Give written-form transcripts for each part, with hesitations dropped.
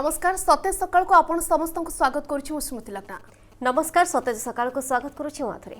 नमस्कार सतेज सकाल को आपण समस्त को स्वागत करुछि स्मृति लग्ना। नमस्कार सतेज सकाल को स्वागत करुछि माथुरी।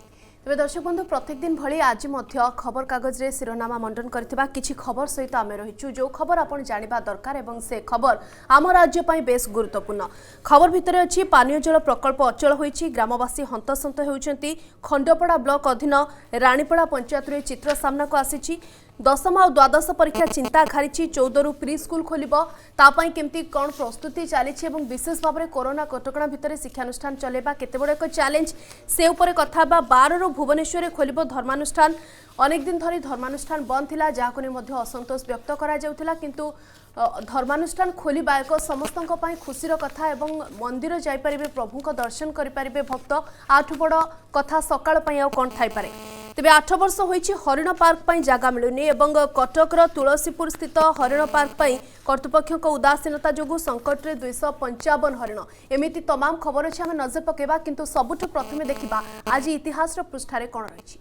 तेज दर्शक बंधु प्रत्येक दिन भली आज मध्य खबर कागज रे शिरोनामा मंडन करथिबा किछि खबर सहित आमे रहिछु जो खबर आपण जानिबा दरकार एवं से खबर आम राज्य पई बेस गुरुत्वपूर्ण। खबर भितर अछि पानीय जल प्रकल्प अचल होईछि, ग्रामवासी हंतसंत हेउचंती। खंडपड़ा ब्लॉक अधीन रानीपड़ा पंचायत रे चित्र सामना को आसीछि। दशम और द्वादश परीक्षा चिंता घारी 14 रु प्री स्कूल खोल केमती कौन प्रस्तुति चली विशेष भाव में कोरोना कटकणा भितर शिक्षानुष्ठान चलेबा केते बड़ एक चैलेंज से उपरे कथा 12 रु भुवनेश्वर खोल धर्मानुष्ठान। अनेक दिन धरी धर्मानुष्ठान बंद थिला जहाको ने मध्य असंतोष व्यक्त करा जाउथिला, किंतु धर्मानुष्ठान खोलिबा एक समस्तक पई खुशीर कथा एवं मंदिर जाई परिबे प्रभु को दर्शन करि परिबे भक्त। आठ बड़ कथा सकाळ पई आ कोन थाई पारे। तेबे 8 वर्ष होईछि हरिण पार्क पई जागा मिलुनी एवं कटकर तुलसीपुर स्थित हरिण पार्क पई कर्तृपक्ष को उदासीनता जोगु संकट रे 255 हरिण। एमिति तमाम खबर अछि हम नजर पकेबा, किंतु सबुठ प्रथमे देखिबा आज इतिहास रो पृष्ठारे कोन रहिछि।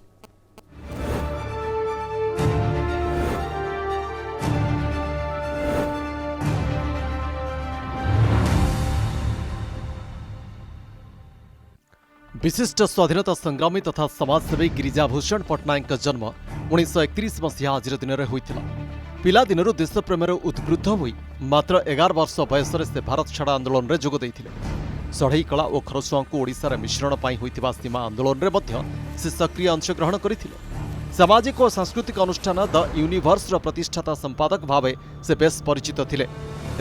विशिष्ट स्वाधीनता संग्रामी तथा समाजसेवी गिरिजाभूषण पट्टनायक जन्म 1931 मसीहा आज दिन में होता। पिला दिनरू देशप्रेमर उद्बुद्ध होई मात्र 11 वर्ष बयस से भारत छाड़ आंदोलन में जोग देइथिले। सढ़ई कला और खरसुआ को ओडिशार मिश्रण पाई होइतिबा सीमा आंदोलन में मध्य से सक्रिय अंशग्रहण करथिले। सामाजिक और सांस्कृतिक अनुष्ठान द यूनिवर्स प्रतिष्ठाता संपादक भाव से बेस परिचित थिले।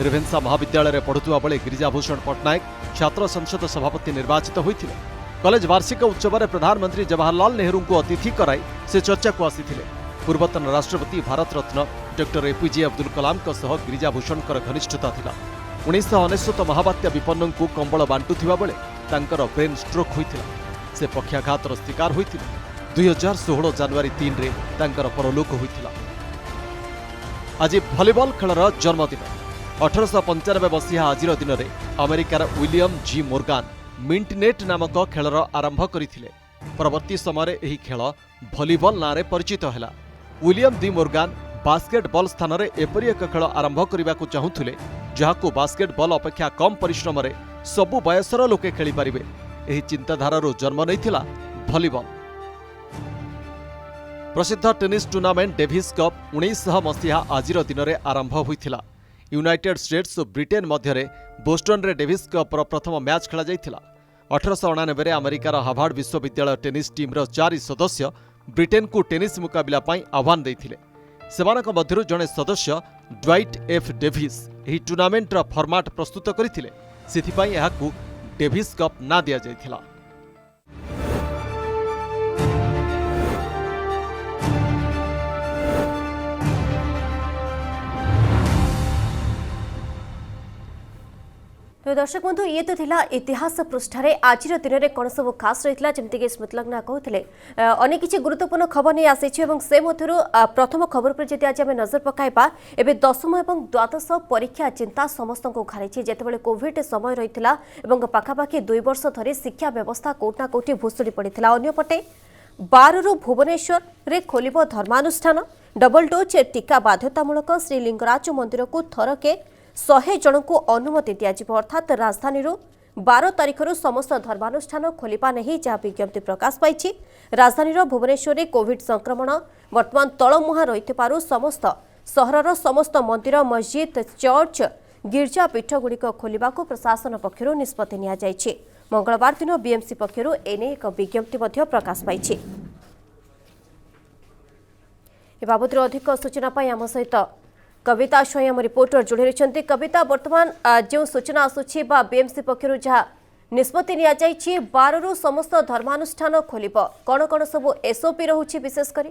रेभेन्सा महाविद्यालय में पढ़ुवा बेले गिरिजाभूषण पट्टनायक छात्र संसद सभापति निर्वाचित होइथिले। कॉलेज वार्षिक उत्सव में प्रधानमंत्री जवाहरलाल नेहरू को अतिथि कराई से चर्चा को आसीथिले। पूर्वतन राष्ट्रपति भारत रत्न डॉक्टर एपीजे अब्दुल कलाम गिरिजाभूषण घनिष्ठता थिला। 1999 महाबात्या विपन्न को कंबल बांटुथिबा बेले तांकर ब्रेन स्ट्रोक होइथिला। से पक्षाघातर शिकार होइथिले। 2016 जनवरी 3 रे तांकर परलोक होइथिला। आज भलीबॉल खेलर जन्मदिन। 1895 मसीहा आजिर दिन में अमेरिकार विलियम जी मोर्गान मिंटनेट नामक खेलर आरंभ करथिले। परवर्ती समय एही खेल भलीबॉल नारे परिचित हैला। विलियम डी मोर्गान बास्केटबॉल स्थान में एपरी एक खेल आरंभ करने को चाहूले जहां बास्केटबॉल अपेक्षा कम परिश्रम रे सबु बयसर लोके खेली पारिबे। एही चिंताधारारू जन्म नैथिला भलीबॉल। प्रसिद्ध टेनिस टूर्नामेंट डेभिस कप 1900 मसीहा आजिर दिन में आरंभ होइथिला। यूनाइटेड स्टेट्स और ब्रिटेन मध्य बोस्टन रे डेभिस कपर प्रथम मैच खेला जाइथिला। 1899 अमेरिकार हार्वर्ड विश्वविद्यालय टेनिस टीम 4 सदस्य ब्रिटेन को टेनिस मुकाबला पाई आह्वान देइथिले। सेमानक मध्यरु जणे सदस्य ड्वाइट एफ डेभिस एही टूर्नामेंट फॉर्मेट प्रस्तुत करथिले। सेथिपाई एहाकू डेभिस कप ना दिया जाइथिला। तो दर्शक बंधु ये तो थिला इतिहास पृष्ठारे आज दिन में कौन सब खास रही जमीक स्मृति लग्ना कहते अनेक किसी गुरुत्वपूर्ण खबर नहीं आसी से मध्य प्रथम खबर पर जब आज आम नजर पकाइबा एवं दशम और द्वादश परीक्षा चिंता समस्त को घाई जितेबाला कोविड समय रही पाखापाखि 2 वर्ष धरी शिक्षा व्यवस्था कोटना कोटी भुशुड़ी पड़ा। अंपटे 12 रु भुवनेश्वर रे खोलिब धर्मानुष्ठान। डबल डोज टीका बाध्यतामूलक श्रीलिंगराज मंदिर को थरके 100 जन को अनुमति दियाजिब। अर्थात राजधानी 12 तारिख समस्त धर्मानुष्ठान खोलिबा नहीं जहाँ विज्ञप्ति प्रकाश पाई। राजधानी भुवनेश्वर में कोविड संक्रमण वर्तमान तलमुहा रही समस्त सहरर समस्त मंदिर मस्जिद चर्च गिरजा पीठगुड़िक खोलिबा को प्रशासन पक्षर निष्पत्ति निया जायछि। मंगलवार दिन बीएमसी पक्षर एने एक विज्ञप्ति प्रकाश पाई। बाबद अधिक सूचना आम सहित कविता स्वयं रिपोर्टर जोड़ी रही। कविता वर्तमान जो सूचना आसूची बीएमसी पक्षर जहाँ निष्पत्ति निया जायछि 12 रु समस्त धर्मानुष्ठान खोलिब कौन कौन सब एसओपी रहुछि विशेषकर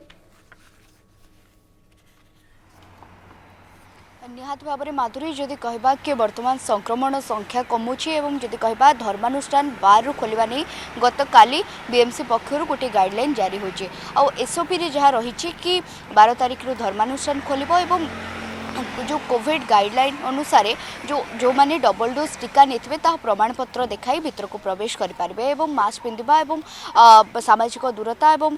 निहात भाव में माधुरी जदि कहबा कि वर्तमान संक्रमण संख्या कमुची एवं जदि कहबा धर्मानुष्ठान 12 खोलिबा नहीं गत काली बीएमसी पक्षर गोटे गाइडलाइन जारी होची। आ एसओपी रे जहाँ रही कि 12 तारिख रु धर्मानुष्ठान खोलिबो एवं जो कोविड गाइडलाइन अनुसार जो माने डबल डोज टीका नेथिबे ता प्रमाणपत्र देखाई भितर को प्रवेश करें एवं मास्क पिंधिबा एवं सामाजिक दूरता एवं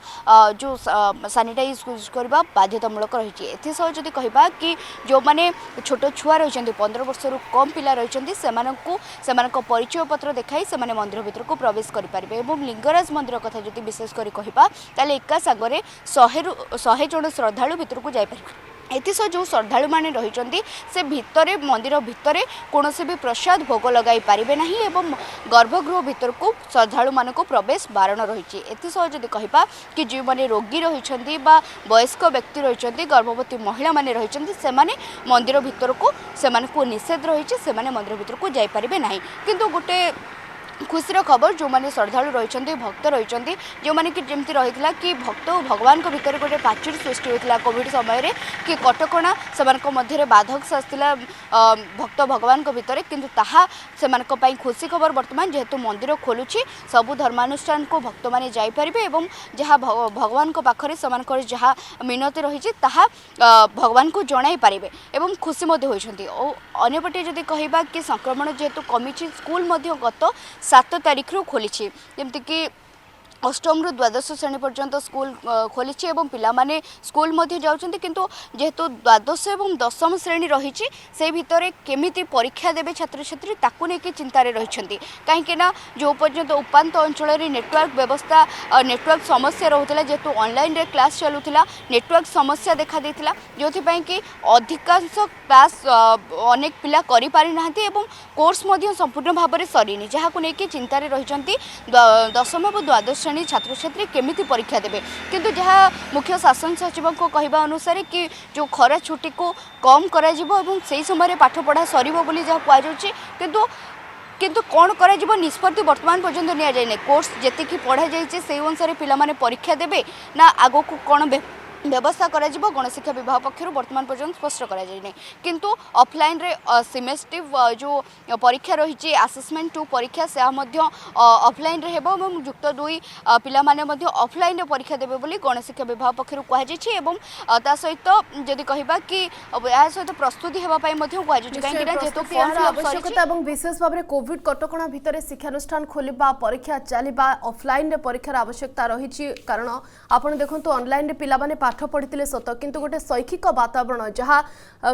जो सैनिटाइज यूज करबा बाध्यतामूलक रही एथिसह जदि कहबा कि जो माने छोट छुआ रही 15 वर्ष रु कम पिला रही सेमानक परिचय पत्र देखाई से मंदिर भितर को प्रवेश करें एवं लिंगराज मंदिर कथा जदि विशेष कर कहबा ताले एका सागरे 100 जन श्रद्धालु भितर को जाई परिबे एथिसह जो श्रद्धालु माने रही से भितरे मंदिर भितरे कौन भी प्रसाद भोग लगाई पारिबे नहीं एवं गर्भगृह भितर को श्रद्धालु मान को प्रवेश बारण रही एथिसह जदि कहबा कि जो माने रोगी रही वयस्क व्यक्ति रही गर्भवती महिला माने रही से मंदिर भितर को निषेध रही से मंदिर भितर को जाई पारिबे नहीं किंतु गोटे खुशीर खबर जो मैंने श्रद्धालु रही भक्त रही जो मैंने कि जमी रही कि भक्त और भगवान को भितर गोटे पाचुरी सृष्टि होता कोविड समय रे कि कटकणा से मध्य बाधक साजला भक्त भगवान को भितर किंतु ताहा से खुशी खबर वर्तमान जेहेतु मंदिर खोलुची सबु धर्मानुष्ठान को भक्त मैंने जापारे एवं जहाँ भगवान को पाखरे से जहाँ मिनती रही भगवान को जन पारे एवं खुशी अंपटे जदि कहबा कि संक्रमण जेहेतु कमी स्कूल गत 7 तारिख रु खोली जमती कि अष्टम रु द्वादश श्रेणी पर्यंत स्कूल खोली एवं पिला माने स्कूल मध्य जाउछन्ति किंतु जेहेतु द्वादश एवं दशम श्रेणी रही से भितर केमिति परीक्षा देवे छात्र छात्री ताकू नेकी चिंतारे रहिछन्ति काहेकि ना जो पर्यंत उपांत अंचल रे नेटवर्क व्यवस्था नेटवर्क समस्या रहउतला जेहेतु ऑनलाइन रे क्लास चलुतला नेटवर्क समस्या देखा देथिला जोथि पई कि अधिकांश क्लास अनेक पिला करि पारि नाहंति एवं कोर्स मध्य संपूर्ण भाव में सरीनी जहां नेकी चिंतारे रहिछन्ति दशम और द्वादश श्रेणी छात्र छात्री केमिति परीक्षा देबे किंतु जहाँ मुख्य शासन सचिव को कहवा अनुसार कि जो खरा छुट्टी को कम करा जिवो एवं से समय पाठ पढ़ा सरीबो बोली जहाँ कहुच्छे किंतु कौन कर निष्पत्ति वर्तमान पर्यंत नि जाए कोर्स जी पढ़ा जाइए से अनुसार पिला परीक्षा देबे ना आगो को कौन व्यवस्था करा जिवो गणशिक्षा विभाग पक्षर वर्तमान पर्यंत स्पष्ट करा जाए किंतु ऑफलाइन रे सेमेस्टिव जो परीक्षा रही आसेसमेंट 2 परीक्षा से ऑफलाइन रे हेबो एवं युक्त 2 पिला माने मध्य ऑफलाइन रे परीक्षा देबे बोली गणशिक्षा विभाग पक्षर कहा जायछि एवं ता सहित जदि कहबा कि या सहित प्रस्तुति हेबा पई मध्य कहा जायछि काहे कि जेतो फॉर्म फिलअप आवश्यकता एवं विशेष भाव में कोविड कटकणा भितर शिक्षानुष्ठान खोलिबा परीक्षा चलिबा ऑफलाइन रे परीक्षार आवश्यकता रही कारण आपण देखंतु ऑनलाइन रे पिला माने पाठ पढ़ी सत किंतु गोटे शैक्षिक वातावरण जहाँ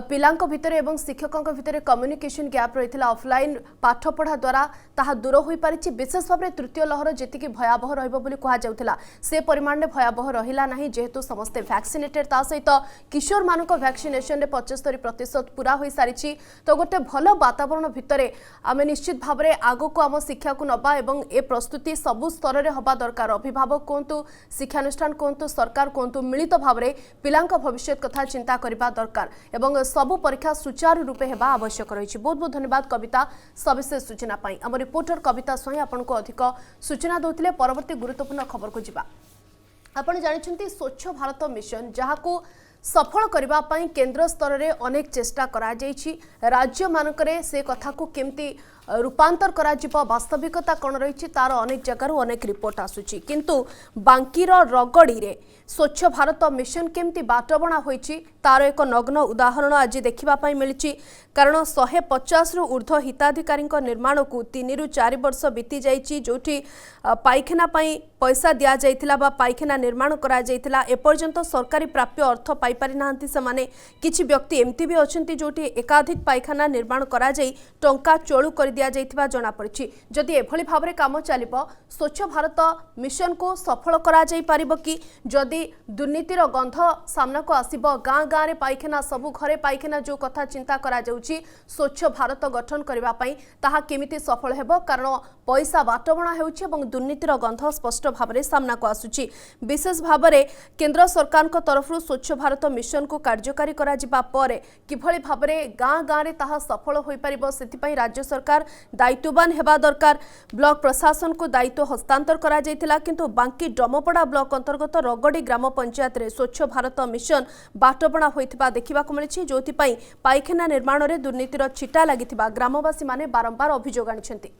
पिलांक भितर एवं शिक्षकों भितर कम्युनिकेशन गैप रही ऑफलाइन पाठ पढ़ा द्वारा ताहा दूर हो पारिछि विशेष भाव में तृतीय लहर जी भयावह रहा से परिमाण में भयावह रहा ना जेहेतु समस्ते वैक्सीनेटेड ता सहित किशोर मानक वैक्सीनेशन 75% पूरा हो सारी तो गोटे भल वातावरण भितर आम निश्चित भाव में आग को आम शिक्षा को नबा एवं ए प्रस्तुति सबु स्तर में हवा दरकार अभिभावक कहतु शिक्षानुष्ठान कहतु सरकार कहतु मिलित भाव में पिलांक भविष्य कथा चिंता करबा दरकार एवं सबु परीक्षा सुचारू रूपे हेबा आवश्यक रही बहुत बहुत धन्यवाद कविता सविशेष सूचना पाई आम रिपोर्टर कविता स्वयं आपको अधिक सूचना दौथिले परवर्ती गुरुत्वपूर्ण खबर को जिबा आपण जानिछंती स्वच्छ भारत मिशन जहाको सफल करबा पई केंद्र स्तर रे अनेक चेष्टा करा जायछि राज्य मानकरे से कथा को केमती रूपांतर करा जिवो वास्तविकता कोन रही तार अनेक जगह अनेक रिपोर्ट आसुची किंतु बांकीर रगड़ी रे स्वच्छ भारत मिशन केमती बाटबणा होईची तार एक नग्न उदाहरण आज देखिबा पई मिलिची कारण 150 रु ऊर्ध्व हिताधिकारी निर्माण को 3 रु 4 वर्ष बीती जाइची जोठी पाइखाना पई पैसा दिया जाइथिला बा पाइखाना निर्माण करा जाइथिला एपर्यंत सरकारी प्राप्य अर्थ पाई पारि नाहंती समाने किछि व्यक्ति एमती भी अछंती जोठी एकाधिक पाइखाना निर्माण करा जाई टंका चोळू कर दिया जाइथिबा जणा पड़छि जदि एभली भाबरे काम चलिबो स्वच्छ भारत मिशन को सफल करा जाई पारिबो कि जदि दुर्नीतिर गंध सामना को आसीबो गाँ गाँ रे पाइखाना सबु घरे पाइखाना जो कथा चिंता करा जाउछि स्वच्छ भारत गठन करबा पई ताहा केमिति सफल हेबो कारण पैसा बाटबणा हेउछि एवं दुर्नीतिर गंध स्पष्ट भाबरे सामना को आसुछि विशेष भाबरे केंद्र सरकार को तरफ स्वच्छ भारत मिशन को कार्यकारी करा जिबा परे किभली भाबरे गाँ गाँ रे ताहा सफल होई परिबो सेति पई राज्य सरकार दायित्ववान हेबा दरकार ब्लॉक प्रशासन को दायित्व हस्तांतर करा जायतिला किंतु बांकी डमपड़ा ब्लॉक अंतर्गत रगड़ी ग्राम पंचायत रे स्वच्छ भारत मिशन बाटबणा होइथिबा देखिबाकु मिलिछि जोथि पई पाइखाना निर्माण रे दुर्नीतिर छिटा लागिथिबा ग्रामवासी माने बारंबार अभियोग आनिछन्ति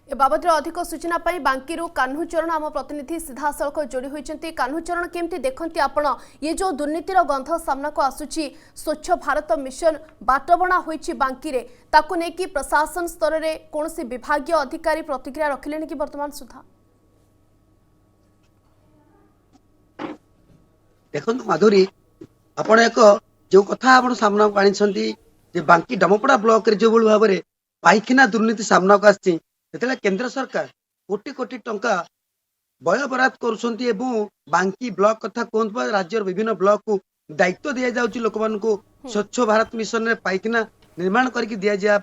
ए बाबद अधिक सूचना पाई बांकीरू कान्हुचरण आम प्रतिनिधि सीधा सड़क जोड़ी होती। कान्हुचरण केमती देखते आपण ये जो दुर्नीतिर गंध सामना को आसुची स्वच्छ भारत मिशन बाटबणा होईची बांकी रे ताकू नेकी प्रशासन स्तर रे कोनोसी विभागीय अधिकारी प्रतिक्रिया रखिलेनि कि वर्तमान सुधा? देखो माधुरी आपण एक जो कथा आपण सामना को आनी जे बांकी डमपड़ा ब्लॉक रे जो भाव में पाइखाना दुर्नीति सामना को आसी केंद्र सरकार कोटी कोटी टंका व्यय बराद करुछंती एवं बांकी ब्लॉक कथा कहतु राज्यर विभिन्न ब्लॉक को दायित्व दि जाउची लोक मानकु स्वच्छ भारत मिशन रे पाइखाना निर्माण करके दिया जाय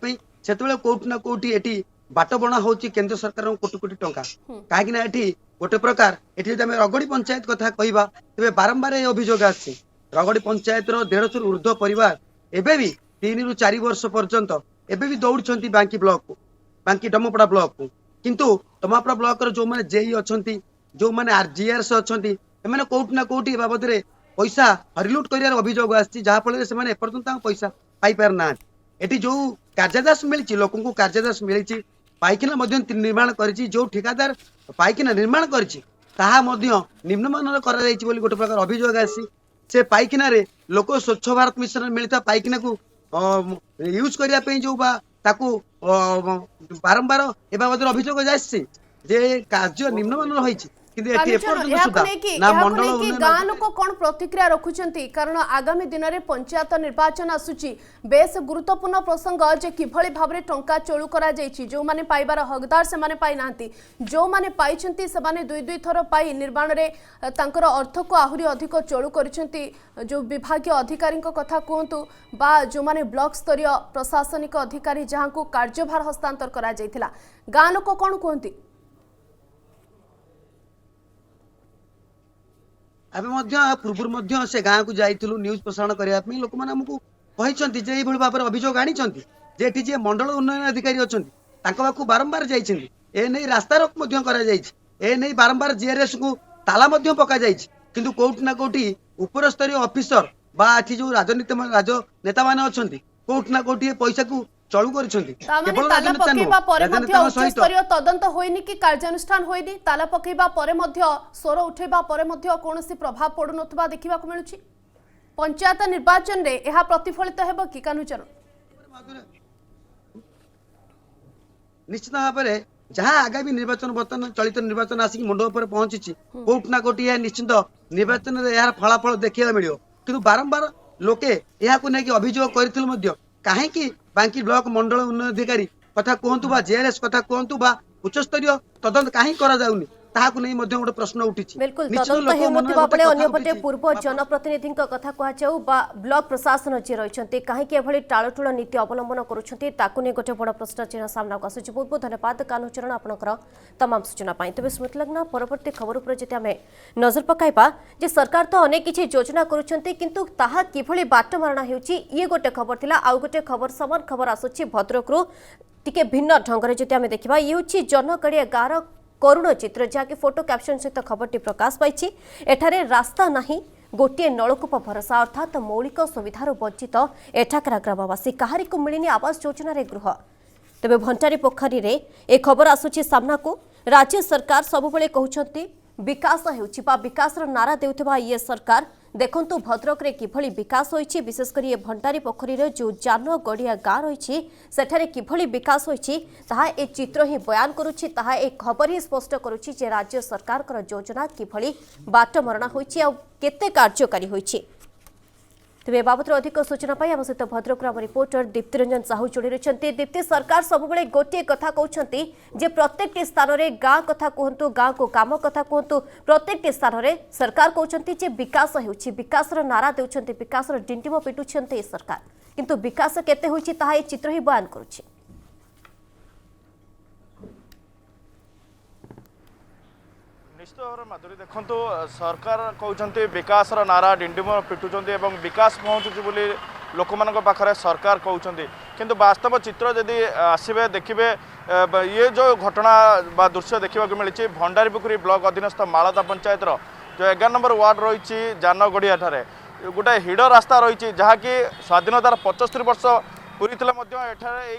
से कोठी ना कोठी एटी बाट बना होची केंद्र सरकार कोटी कोटी टंका काहेकि एटी गोटे प्रकार एटी जदि रगड़ी पंचायत कथा कहबा तेबे बारंबार ए अभियोग आछि रगड़ी पंचायत रो 150 ऊर्ध्व परिवार एबे भी 3 ରୁ 4 वर्ष पर्यंत एबे भी दौड़छंती बांकी ब्लॉक को बांकी डमपड़ा ब्लॉक को किंतु डमपड़ा ब्लॉक रो जो माने जेई अछंती जो माने आरजीआरएस अछंती एमाने कोठी ना कोठी बाबद रे पैसा हरिलुट करियार अभियोग आछि जहा फल से माने एपर्यंत पैसा पाई पार ना एटी जो कार्यादास मिलची लोकन को कार्यादास मिलची पाइखाना मध्य निर्माण करिछि जो ठेकेदार पाइखाना निर्माण करिछि ताहा मध्य निम्नमानर करा जाइछि बोली गोटे प्रकार अभियोग आछि से पाइखाना रे लोक स्वच्छ भारत मिशन मिलता पाइखाना को यूज करिया पे जो बा ताकू बारंबार ए बाबद अभियोग जाइछि जे कार्य निम्नमानर होइछि किंतु एटी एपर्यंत सुधा ना मंडल गाँ लोक कौन प्रतिक्रिया रखुचंती कारण आगामी दिन में पंचायत निर्वाचन आसुची बेस गुरुत्वपूर्ण प्रसंग जे किभली भाबरे टंका चोळु करा जाइछि जो माने पाइबार हकदार से माने पाई नांती जो माने पाइछंती से माने दुई दुई थर पाई निर्माण रे तांकर अर्थ को आहुरी अधिक चोळु करिसंती जो विभागीय अधिकारी कथा कहतु बा जो माने ब्लॉक स्तरीय प्रशासनिक अधिकारी जहां को कार्यभार हस्तांतर करा जाइथिला गाँ लोक कौन कहती? आम पूर्व से गाँव को जाइलु न्यूज प्रसारण करने लोक मैंने आमको कहते जे ये भाव में अभियोग आनी जे मंडल उन्नयन अधिकारी अच्छा पाखु बारंबार जाइए ए नहीं रास्ता रोक ए नहीं बारंबार जीआरएस को ताला पका किंतु कोठी ना कोठी उपर स्तरीय ऑफिसर बा जो राजनीति राजनेता माने अच्छा कोठी ना कोठी पैसा को चलू तदंत होइनी कि कार्यानुष्ठान होइनी ताला पकेबा परे मध्य स्वर उठेबा परे मध्य कोनोसी प्रभाव पडु नथबा देखिबा को मिलुछि पंचायत निर्वाचन रे एहा प्रतिफलित हेबो कि कानुचरण? निश्चित भाव में जहाँ आगामी निर्वाचन बर्तमान चलित निर्वाचन आसिक मंडप पर पहुंची कोठी ना कोठी निश्चित निर्वाचन रे यार फलाफल देखा मिलियो किंतु बारंबार लोके यह को लेकिन अभियोग करथिल मध्य काहेकि बांकी ब्लॉक मंडल उन्नयन अधिकारी कथा कहतु बा जेआरएस कथा कहतु बा उच्च स्तरीय तदंत कहीं करा जाउनी ताहाकु नै मध्य गोटे प्रश्न उठिछि। बिल्कुल तदंत हेउनथिबा बेले अन्यपटे पूर्व जनप्रतिनिधिक कथा कहचाउ बा ब्लॉक प्रशासन जे रहिसंती काहे के एभली टाळटुळ नीति अवलंबन करूछंती ताकु नै गोटे बड़ प्रश्न चिन्ह सामना को आसुछि। बहुत बहुत धन्यवाद कान्हुचरण आपनकर तमाम सूचना पाई। तबे स्मृति लग्न परवर्ती खबर उपर जति हमें नजर पकाइबा जे सरकार तो अनेक किछि योजना करूछंती किंतु ताहा किभली बाट मारणा हेउछि ये गोटे खबर थिला। आ गोटे खबर समान खबर आसुछि भद्रकरू टिके भिन्न ढंगरे जति हमें देखिबा ये होछि जनकड़िया गार करुण चित्र जहाँकि फोटो कैप्शन सहित खबरटी प्रकाश पाई। एठारे रास्ता नहीं गोटे नलकूप भरसा अर्थात मौलिक सुविधार वंचित एठाकार ग्रामवासी कहारी को मिलनी आवास योजन गृह। तेबे भंटारी पोखरी रे ए खबर आसुछि सामना को राज्य सरकार सबुबले कहउछंती विकास हेउछि बा विकासर नारा देउथबा ये सरकार देखंतु भद्रक रे किभली विकास होइछि विशेषकर ये भंटारी पोखरी रे जो जान गड़िया गाँ रही सेठारे किभली विकास होइछि ताहा ए चित्र ही बयान करुछि ताहा ए खबर ही स्पष्ट करुछि जे राज्य सरकार कर योजना किभली बाट मरणा होइछि आ केते कार्यकारी होइछि। तेज बाबद अधिक सूचना पाई आम सहित भद्रक आम रिपोर्टर दीप्ति रंजन साहू जोड़ी रही। दीप्ति सरकार सबुबले गोटे कथा कहते जे प्रत्येक स्थान में गाँ कथा कहतु गाँ को काम कथा कहतु प्रत्येक स्थान में सरकार कहते जे विकास होउछि विकासर नारा देउछंती विकासर डिंटिम पिटुछंती सरकार किंतु विकास केते होइछि ताहा ए चित्र ही बयान करुछि। निश्चित भाव में माधुरी देखु सरकार कहते विकास नारा डिंडिम पिटुंट और विकास पहुँचुची बोली लोक मान पाखे सरकार कहते किंतु वास्तव चित्र जदि आसबे देखिए ये जो घटना बा दृश्य देखा मिली भंडारीपोखरी ब्लॉक अधीनस्थ मालदा पंचायत जो 11 नंबर वार्ड रही जानगड़िया ठारे गोटे हिड़ रास्ता रही जहाँकि स्वाधीनतार 75 वर्ष पूरी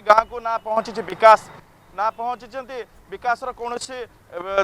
गाँ को ना पहुँची विकास ना पहुँची विकास कौन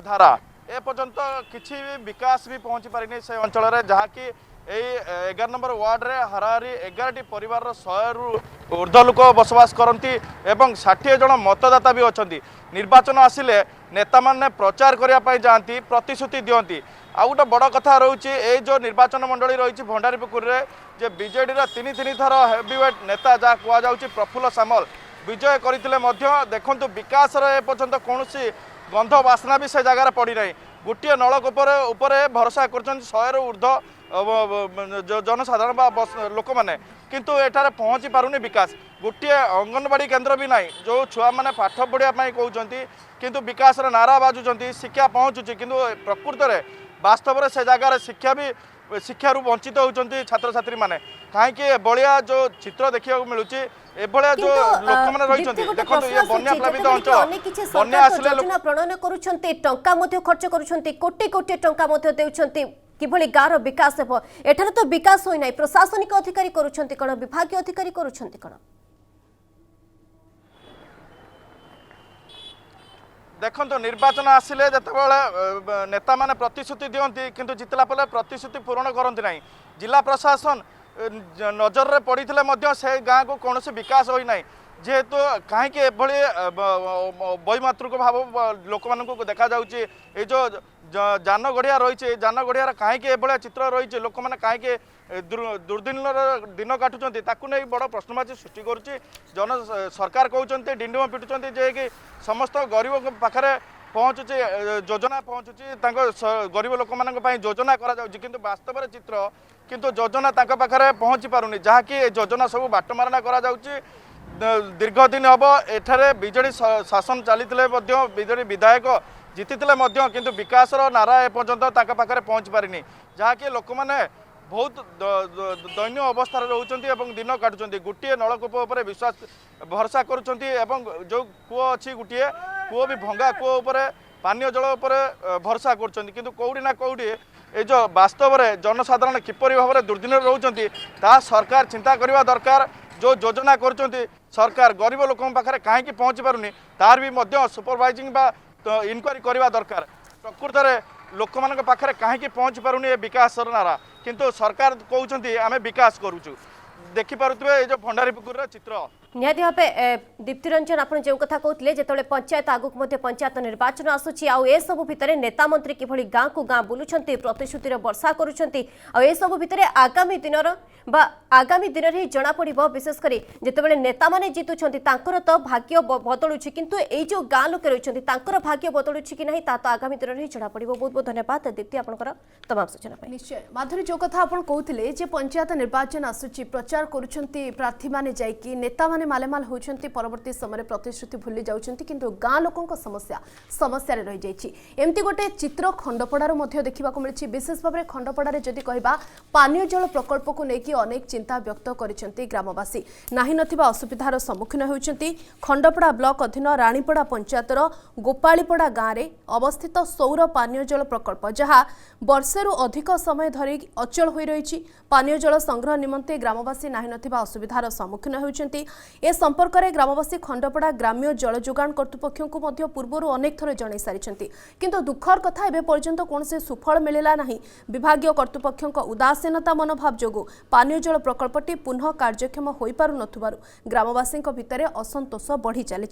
धारा एपर्यंत किसी भी विकास भी पहुँची पारिनी से अंचल जहाँकि 11 नंबर वार्ड रे हाराहारी 11टी परिवार 100 रु ऊर्ध लोक बसवास करती एवं 60 जन मतदाता भी अच्छा निर्वाचन आसिले नेता माने प्रचार करने जाती प्रतिश्रुति दियंती आ गोटे बड़ कथा रोचे ये जो निर्वाचन मंडली रही भंडारीपुकुर रे जे बीजेडी तीन थर हेवीवेट नेता जहाँ कहुच्छे प्रफुल्ल सामल विजय करते देखु विकास एपर्यंत कौन गंध बासना भी से जगार पड़ी ना गोटे नलकूप भरोसा कर 100 रु ऊर्ध जनसाधारण लोक मैंने किंतु एठार पहुँची पारुनी विकास गोटे अंगनवाड़ी केन्द्र भी ना जो छुआ मैंने पाठ पढ़ाई कहते किंतु विकास नारा बाजुंट शिक्षा पहुँचुची किंतु प्रकृत में वास्तव से जगार शिक्षा भी शिक्षारू वंचित होती छात्र छात्री मैंने कहीं बलिया जो चित्र देखा मिलूँ एभलिया जो लोक मैंने रही देखो ये बन्या प्लावित अंचल बन्या आसिले योजना प्रणयन करुछन्ते टंका मध्ये खर्च करुछन्ते कोटी कोटी टंका मध्ये देउछन्ते किभली गाँव विकास हेबो एठार तो विकास होई नै प्रशासनिक अधिकारी करुछन्ते कोन विभागीय अधिकारी करुछन्ते कोन देखो निर्वाचन आसिले जिते नेता माने प्रतिश्रुति दियंती किंतु जितला पले प्रतिश्रुति पूर्ण करती ना जिला प्रशासन नजर में पड़ी से गाँव को कौन से विकास होना जेहेतु कहीं वैमातृक भाव लोक मान देखा ये जो जान गढ़िया रही जान गढ़ियार कहीं चित्र रही लोक मैंने कहीं दुर्दिन दिन काटुंट नहीं बड़ प्रश्नवाची सृष्टि करुच्ची जन सरकार कहते डिंडम पिटुंट जे कि समस्त गरीब पाखे पहुँचुची योजना पहुँचुची गरीब लोक मान योजना किंतु वास्तव चित्र किंतु योजना पाखे पहुँची पारुनी जहाँकि योजना सब बाटमारणा करा दीर्घ दिन हम एठारे बीजेडी शासन चली बीजेडी विधायक जीति किंतु विकास नारा एपर्यंत पाखे पहुँची पारिनी जहाँकि लोक मैंने बहुत दैन्य अवस्था रोचे दिन काटुंट गोटे नलकूप विश्वास भरोसा करुँच जो कूह अच्छी गोटे कूह भी भंगा कूह पानीय जल भरोसा कर कौटी ना कौटी ये जो वास्तव में जनसाधारण किपरि भाव में दुर्दिन रोचंती ता सरकार चिंता करने दरकार जो योजना कर सरकार गरीब लोक पाखे कहीं पहुँची पारुनी तार भी सुपरवाइजिंग इनक्वारी करने दरकार प्रकृत में लोक मान पाखे कहीं पहुँची पारुनी ये विकास नारा किंतु सरकार कहते आम विकास करुचु देखिपे ये जो भंडारीपुकुर चित्र निहाती भावे दीप्ति रंजन आप जो कथा कहते जो पंचायत आगक पंचायत निर्वाचन आसूची आसबू भितर नेता मंत्री किभली गाँ को गाँ बुलूं प्रतिश्रुतिर वर्षा करुँच भितर आगामी दिन आगामी दिन में जना पड़ विशेषकर जितेबाला नेता मैंने जितुंट तो भाग्य बदलुची किंतु ये जो गाँ लोके रही भाग्य बदलुची कि नहीं तो आगामी दिन में जना पड़ बहुत बहुत धन्यवाद दीप्ति आपंकर तमाम सूचना निश्चय माधुरी जो कथा आप कहते पंचायत निर्वाचन आसूची प्रचार करुँच प्रार्थी मैंने जाइए नेता मालेमाल होती परवर्ती समय प्रतिश्रुति भूली जाउछंती किंतु गाँ लोकों समस्या समस्या रही जाइए एमती गोटे चित्र खंडपड़ार देखा मिली विशेष भाव में खंडपड़ार जदि कहबा पानीय जल प्रकल्प को लेकिन अनेक चिंता व्यक्त करिसेंती ग्रामवासी नाही नथिबा असुविधार सम्मुखीन होउछंती खंडपड़ा ब्लॉक अधीन रानीपड़ा पंचायतर गोपालीपड़ा गाँव में अवस्थित सौर पानीय जल प्रकल्प जहाँ वर्षेरु अधिक समय धरी अचल हो रही पानीय जल संग्रह निमंते ग्रामवासी नाही नथिबा असुविधार सम्मुखीन होउछंती ए संपर्क में ग्रामवासी खंडपड़ा ग्राम्य जल जोगाण कर्तृपक्ष को पूर्व अनेक थर जन सारी किंतु दुखर कथा एवं पर्यंत कौन से सुफल मिलला नहीं विभागीय कर्तृपक्ष उदासीनता मनोभाव जोगु पानीय जल प्रकल्पटी पुनः कार्यक्षम हो पारु नथुबारु ग्रामवासी भितर असंतोष बढ़ी चली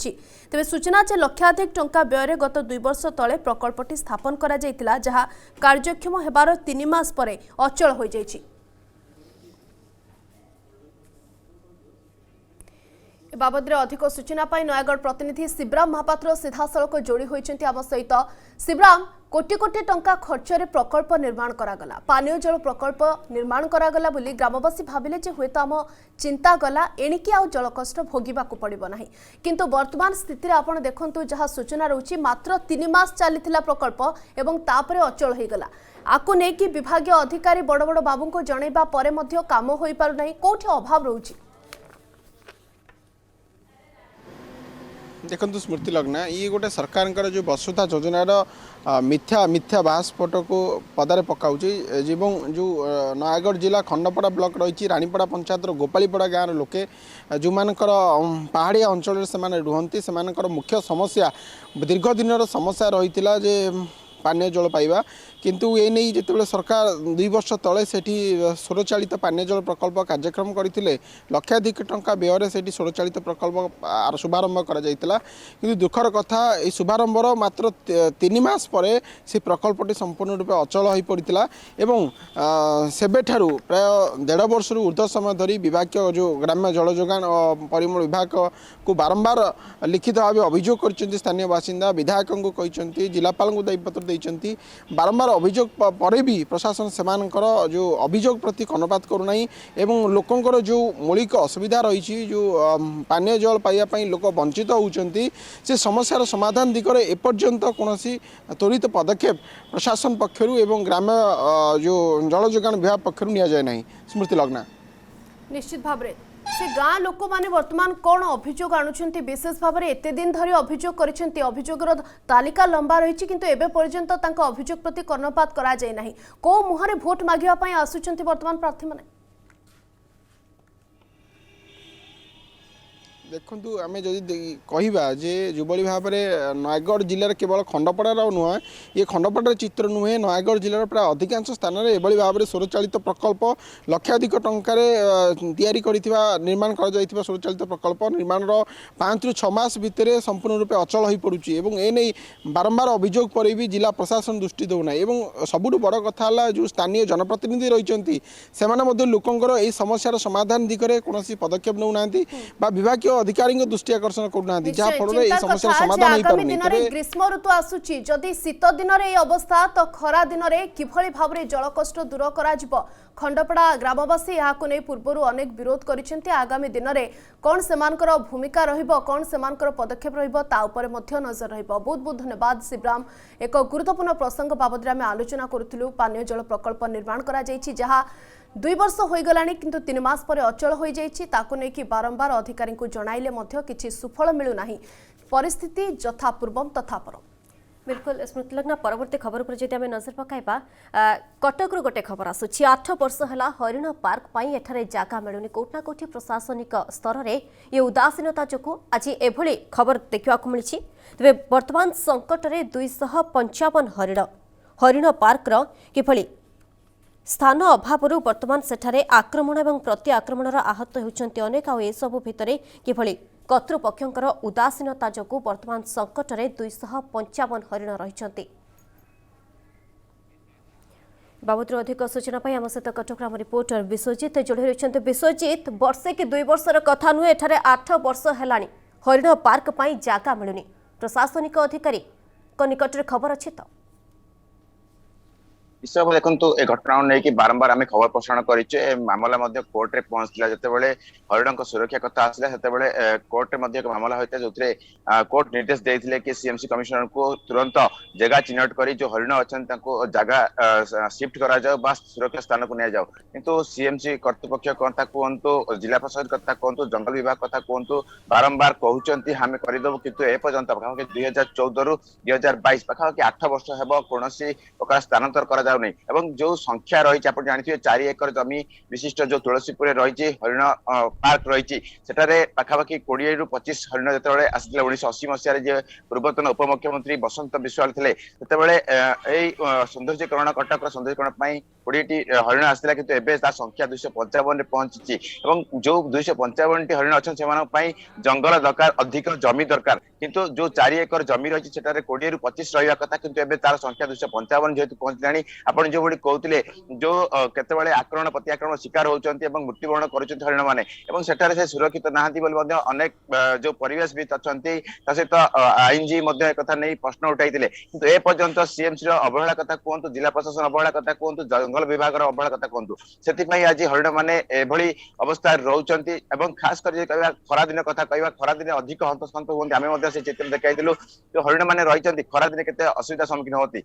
तेज सूचना जे लक्षाधिक टंका व्यय गत 2 वर्ष तले प्रकल्पटी स्थापन करा जायतिला जहाँ कार्यक्षम हेबार 3 मास परे अचल हो जायछि। बाबद अधिक सूचना पाई नयागढ़ प्रतिनिधि शिवराम महापात्र सीधासलख जोड़ी होइछन्ति आम सहित। शिवराम कोटी कोटी टंका खर्च रे प्रकल्प निर्माण करागला पानीय जल प्रकल्प निर्माण करागला बोली ग्रामवासी भाविले जे हुए आम चिंता गला एणिकी आउ जल कष्ट भोगिबाकू पड़िबो नाही किंतु वर्तमान स्थिति रे आपण देखंतु जहा सूचना रहउची मात्र 3 मास चलीथिला प्रकल्प एवं तापरे अचल हो गला आकु नै कि विभागीय अधिकारी बड़ बड़ बाबू को जणैबा परे मध्ये काम होई पारु नाही कोठी अभाव रहउची। देखो स्मृति लग्ना ये गोटे सरकार जो वसुधा योजनार मिथ्या मिथ्या बास्फोट को पदारे पकाऊँ जो नयागढ़ जिला खंडपड़ा ब्लॉक रही रानीपड़ा पंचायत गोपालीपड़ा गाँव लोके जो मानकर पहाड़िया अंचल से रुहंती से मुख्य समस्या दीर्घ दिन समस्या रही जे पानीय जल पाइबा किंतु ये नहीं जिते सरकार 2 वर्ष तले सेठी सौरचालित पानीय जल प्रकल्प कार्यक्रम करते लक्षाधिक टंका व्यय से सौरचालित प्रकल्प शुभारंभ कर दुखर कथा ये शुभारंभर मात्र 3 मास पर से प्रकल्पटी संपूर्ण रूपे अचल हो पड़ा एवं सेबेठारू प्राय 1.5 वर्ष ऊर्ध्व समय धरी विभाग जो ग्राम्य जल जोगान और परिमल विभाग को बारंबार लिखित भाव अभियोग कर स्थानीय बासिंदा विधायक को कहते जिलापाल को दायीपत्र देते बारंबार अभियोग पर भी प्रशासन सेमानकर जो अभियोग प्रति कर्णपात करूना एवं लोकंकर जो मौलिक असुविधा रही जो पानीय जल पाइबापी लोक वंचित होती से समस्यार समाधान दिगरे एपर्यंत कौन त्वरित पदक्षेप प्रशासन पक्षर एवं ग्राम्य जो जल जोगान विभाग पक्षर नि जाए ना। स्मृति लग्ना निश्चित भाव से गाँ लोक माने वर्तमान कौन अभियोग आणुछंती विशेष भाव में एते दिन धरी अभियोग करिसेंती अभियोगर तालिका लंबा रही किंतु एबे पर्यंत तांको अभियोग प्रति कर्णपात करा जाय नाही को मुहरे भोट मागिबा पई आसुचंती वर्तमान प्रार्थी माने देखु आम जदि कहवा जे जो भाव में नयागढ़ जिलार केवल खंडपड़ार नुह ये खंडपड़ार चित्र नुहे नयागढ़ जिलार प्राय अधिकांश स्थान में एभली भाव में सौरचालित प्रकल्प लक्षाधिक टंकार निर्माण कर सौरचालित प्रकल्प निर्माण 5 ରୁ 6 मास भितर संपूर्ण रूपे अचल हो पड़ुची एने बारंबार अभियोग पर भी जिला प्रशासन दृष्टि देना और सबुठ बड़ कथा जो स्थानीय जनप्रतिनिधि रही से लोकंर यही समस्यार समाधान दिगरे कौन पदक्षेप नौ ना विभाग अधिकारी दृष्टि आकर्षण करना जहाँ फल समस्या समाधान हो पारनी ग्रीष्म ऋतु आसुची जदि शीत दिन में अवस्था तो खरा दिन में किभली भाव में जल कष्ट दूर करा खंडपड़ा ग्रामवासी यहाँ नहीं पूर्व अनेक विरोध करिसेंती आगामी दिन में कौन से भूमिका रहिबो कौन से पदक्षेप रहिबो ता उपरे मध्य नजर रहिबो। बहुत बहुत धन्यवाद शिवराम। एक गुरुत्वपूर्ण प्रसंग बाबद आम आलोचना करूँ पानीय जल प्रकल्प निर्माण करा जायछि जहाँ 2 वर्ष हो गलानी किंतु 3 मास पर अचल हो जायछि ताको नेकी बारंबार अधिकारी को जणाइले मध्य किछि सुफल मिलु नाही परिस्थिति यथा पूर्वम तथा परम। बिल्कुल स्मृति लग्ना परवर्ती खबर पर जदि आम नजर पकाइबा कटक गोटे खबर आसुछि 8 वर्ष है हरिण पार्क पाई एठारे जागा मिलुनी कोठना कोठी प्रशासनिक स्तर में ये उदासीनता जो आज एभली खबर देखा मिली तेज वर्तमान संकट में 255 हरिण पार्क किभली स्थान अभाव वर्तमान सेठारे आक्रमण और प्रति आक्रमणर आहत होती अनेक आसबू भितर किभली कर्तृपक्षर उदासीनता जो वर्तमान संकट में 255 हरिण रही बाबद अधिक सूचना आम सहित कटक रिपोर्टर विश्वजित जोड़ी रही। विश्वजित वर्षे कि 2 वर्षर कथा नुहे एठारे 8 वर्ष है हरिण पार्क पाई जागा मिलुनी प्रशासनिक अधिकारी निकट में खबर अच्छी तो निश्चय भाव देखो ए घटना नहीं बारंबार आम खबर प्रसारण करे मामला कोर्ट रे पहुंचला जितेबाला हरिण सुरक्षा कथा आसला से कोर्ट रे मामला होता जो कोर्ट निर्देश देते कि सीएमसी कमिश्नर को तुरंत जगह चिन्हट कर जो हरिण अच्छा जगह शिफ्ट करा जाओ सुरक्षा स्थान को नि जाओ किंतु सीएमसी कर्तृपक्ष कथा कहतु जिला प्रशासन कथा कहतु जंगल विभाग कथा कहतु बारंबार कहते आम करदेबू किंतु एपर्यंत पाखापाखि 2014 ରୁ 2022 पाखापाखि 8 वर्ष हेब कौन प्रकार स्थानांतर करा नहीं जो संख्या रही आप जानते 4 एकर जमी विशिष्ट जो तुलसीपुर रही हरिण पार्क रही पाखापाखि 20 ରୁ 25 हरिण जो आसते 1980 मसीह पूर्वतन उपमुख्यमंत्री बसंत बिश्वाल थे सौंदर्यकरण कटक सौंदर्यकरण 20टी हरिण आसला कि संख्या 255 पहुंची जो 255 हरिण अच्छा से जंगल दरकार अधिक जमी दरकार किंतु जो 4 एकर जमी रही 20 ରୁ 25 रहा कथा किंतु तार संख्या 255 जेहेतु पहुंचला आप जो कहते जो केतबेले आक्रमण प्रति आक्रमण शिकार होती मृत्युवरण कर हरिण मैंने सुरक्षित ना अनेक जो परिवेशविद अच्छा सहित आईनजी कथा नहीं प्रश्न उठाई किंतु एपर्यंत सीएमसी अवहेला कथा कहतु जिला प्रशासन अवहेला कथा कहतु जंगल विभाग अवहेला कथा कहतु से आज हरिण मैंने एभली अवस्था रोचंती खास कर खरा दिन कथा कहवा खरा दिन अधिक हंतसंत होती आम से चित्र देखा जो हरिण मैंने रही खरा दिन के असुविधा सम्मुखीन होती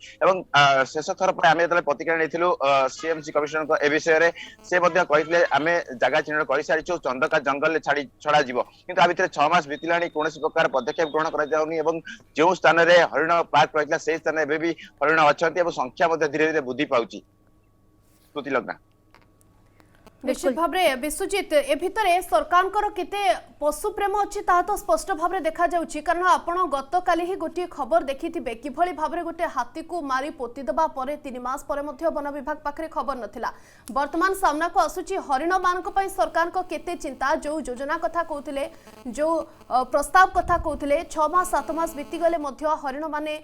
शेष थर पर आम आमे जतले प्रतिक्रिया नेथिलु सीएमसी कमिशनर को ए विषय रे से मध्ये कहितले आमे जगह चिन्ह करि सारिछु चंदका जंगल ले छड़ा जीवो किंतु आ भितर 6 मास बितिलानी कोनोसी प्रकार पदक्षेप ग्रहण करा जाउनी एवं जो स्थान रे हरिण पार्क रहितला से स्थान एबे भी हरिण अछंती एवं संख्या मध्ये धीरे धीरे वृद्धि पाउची स्तुति लगना निश्चित भाव में विश्वजित ए भितर सरकार केते पशु प्रेम अच्छी ता तो स्पष्ट भाव में देखा जाउची कारण आपण गत काली ही गोटे खबर देखिथिबे किभली भाव में गोटे हाथी को मारी पोती देबा परे 3 मास परे मध्य वन विभाग पाखरे खबर नथिला वर्तमान सामना को आसुची हरिण मानक पई सरकार को केते चिंता जो योजना कथा कहउथिले जो प्रस्ताव कथा कहउथिले 6 मास 7 मास बीती गले मध्य हरिण माने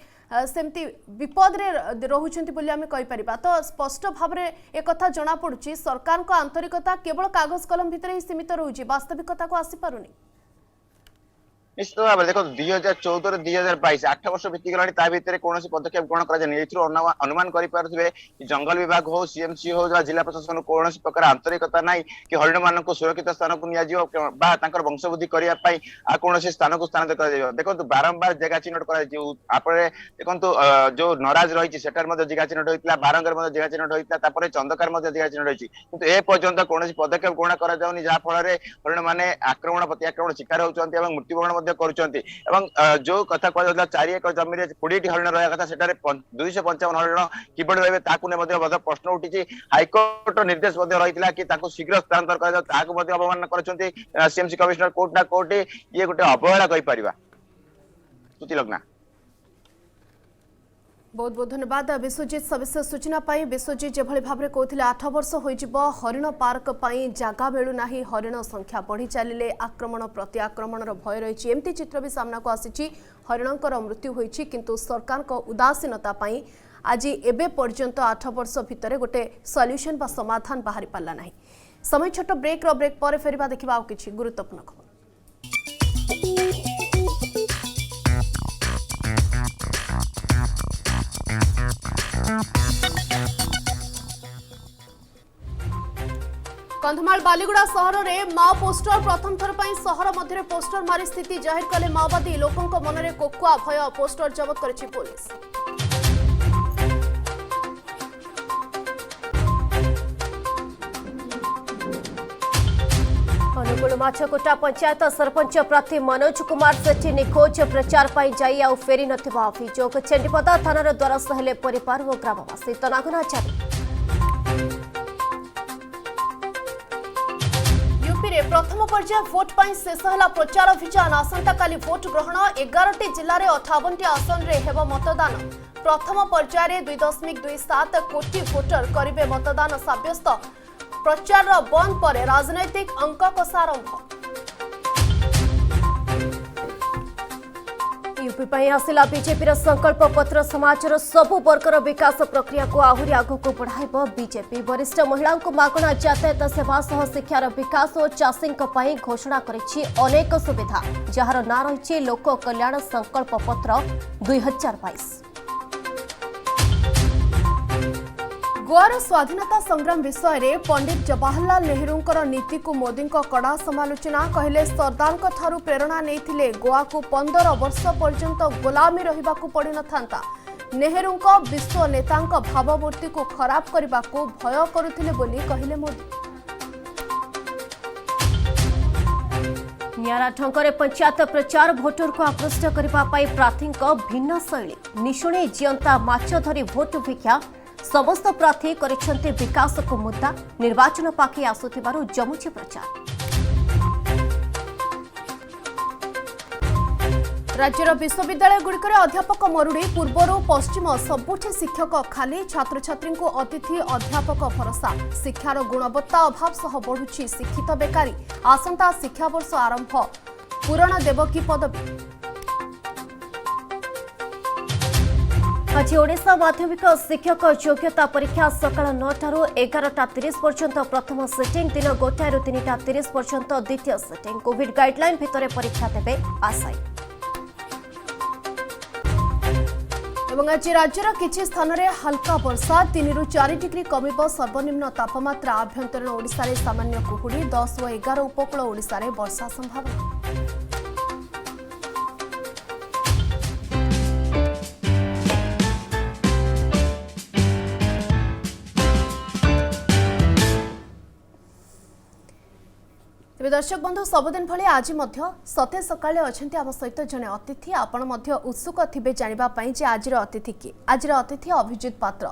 सेमती विपद रे रहुचंती बोली आमे कहि परिबा तो स्पष्ट भाव में एक कथा जना पड़ुची सरकार को आंतरिकता केवल कागज कलम भितर ही सीमित रहुची वास्तविकता को आसी पारुनी निश्चित भाव देखो 2014 2022 8 वर्ष बीती गलानी ता भितर कोनोसी पदक्षेप ग्रहण करा जानि एथरो अनुमान करि पारथिबे जंगल विभाग हो सीएमसी हो या जिला प्रशासन कोनोसी प्रकार आंतरिकता नाही कि हरिण मानन को सुरक्षित स्थान को निया जियो बा तांकर वंशवृद्धि करिया पई आ कोनोसी स्थान को स्थान करा जायो देखो बारंबार जगह चिन्हट करा जियो आपरे देखो जो नराज रहिछि सेटर मध्ये जगह चिन्हट होइतला बारंगर मध्ये जगह चिन्हट होइतला तापरे चंदकार मध्ये जगह चिन्हट होइछि किंतु ए पर्यंत कोनोसी पदक्षेप ग्रहण करा जाउनी जा फल रे हरिण माने आक्रमण प्रति आक्रमण शिकार होउचंती एवं मृत्युवरण करुचंती एवं जो कथा कह जाउतला 4 एकड़ जमी रे 20 टी हरिण रहया कथा सेटारे 255 हरिण किबड़ रहबे ताकु ने मध्ये बड़ प्रश्न उठिछि हाईकोर्ट निर्देश मध्ये रहितला कि ताकु शीघ्र स्थानांतर करा जाउ ताकु मध्ये अवमान करचंती सीएमसी कमिशनर कोर्ट ना कोर्ट ये गोटे अवहेला कहि परिबा स्तुति लगना बहुत बहुत धन्यवाद विश्वजित सविशेष सूचना पाई विश्वजित जेभली भाव में कहते 8 वर्ष हो हरिण पार्क पाई जगह मिलूना हरिण संख्या बढ़ी चलिए आक्रमण प्रति आक्रमण भय रही एमती चित्र भी सामना को आसी हरिणकर मृत्यु होती किंतु सरकार को उदासीनता पाई आज एबे पर्यंत 8 वर्ष भितर गोटे सल्यूशन बा समाधान बाहरी पाला नहीं समय छोट ब्रेक पर फेरिबा देखिबा आ किछि गुरुत्वपूर्ण खबर कंधमाल बालीगुड़ा सहर में माओ पोस्टर प्रथम थर पर सहर मध्य पोस्टर मारी स्थिति जाहिर कले माओवादी लोकों मन में कोकुआ भय पोस्टर जबत करिछि पुलिस अनुगुल माछकोटा पंचायत सरपंच प्रार्थी मनोज कुमार सेठी निखोज प्रचार पाई जाई आउ फेरी नथिबा अभियोग चंडीपदा थानार द्वारस्थ हेले परिवार और ग्रामवासी तनाघना जारी यूपी रे प्रथम पर्याय भोट पाई शेष हला प्रचार अभियान आसंता काली भोट ग्रहण 11टी जिल्ला रे 58टी आसन रे हेबो मतदान प्रथम पर्याय रे 2.27 कोटी वोटर करिवे मतदान साब्यस्त प्रचार बंद पर राजनैतिक अंक कषारंभ यूपी पर आसिला बीजेपी संकल्प पत्र समाजर सबु वर्गर विकास प्रक्रिया को आहरी आगक बढ़ाइब बीजेपी वरिष्ठ महिला मागणा यातायात सेवा सह शिक्षार विकास और चाषी घोषणा करिछि अनेक सुविधा जार ना रही लोक कल्याण संकल्प पत्र 2022 गोवार स्वाधीनता संग्राम विषय में पंडित जवाहरलाल नेहरू नीति को मोदी कड़ा समालोचना कहले सरदार ठारू प्रेरणा नहीं गोवा को 15 वर्ष पर्यंत गुलामी रहिबा को पड़ी नथांता नेहरू विश्व नेता भावमूर्ति को खराब करने को भय करुथिले बोली कहले मोदी नियारा ढंगरे पंचायत प्रचार भोटर को आकृष्ट करने प्रार्थी भिन्न शैली निशुणे जियंता माछ धरी भोट भिक्षा समस्त प्रार्थी करिसेंते विकास को मुद्दा निर्वाचन पाखे आसुथिबारु जमुची प्रचार राज्यर विश्वविद्यालय गुड़िकर अध्यापक मरुड़ी पूर्वर पश्चिम सबुठी शिक्षक खाली छात्र छात्री को अतिथि अध्यापक भरोसा शिक्षार गुणवत्ता अभाव सह बढ़ुछि शिक्षित बेकारी आसंता शिक्षा वर्ष आरंभ पूरण देवकी पदवी आज ओडिशा माध्यमिक शिक्षक योग्यता परीक्षा सकाळ 9 11:30 पर्यंत प्रथम सिटिंग दिन 1 3:30 पर्यंत द्वितीय सिटिंग कोविड गाइडलाइन भितर परीक्षा देबे आशायी एवं आज राज्यर किछि स्थान रे हल्का वर्षा 3 ରୁ 4 डिग्री कमिब सर्वनिम्न तापमात्रा आभ्यंतरीण ओडिशा रे सामान्य कुहुड़ी 10 व 11 उपकूल ओडिशा रे वर्षा संभावना तेज दर्शक बंधु सबुदिन भली आज सते सकाळे अच्छे आम सहित जड़े अतिथि आपण उत्सुक थे जानापी जे आज अतिथि किए आज अतिथि अभिजित पात्र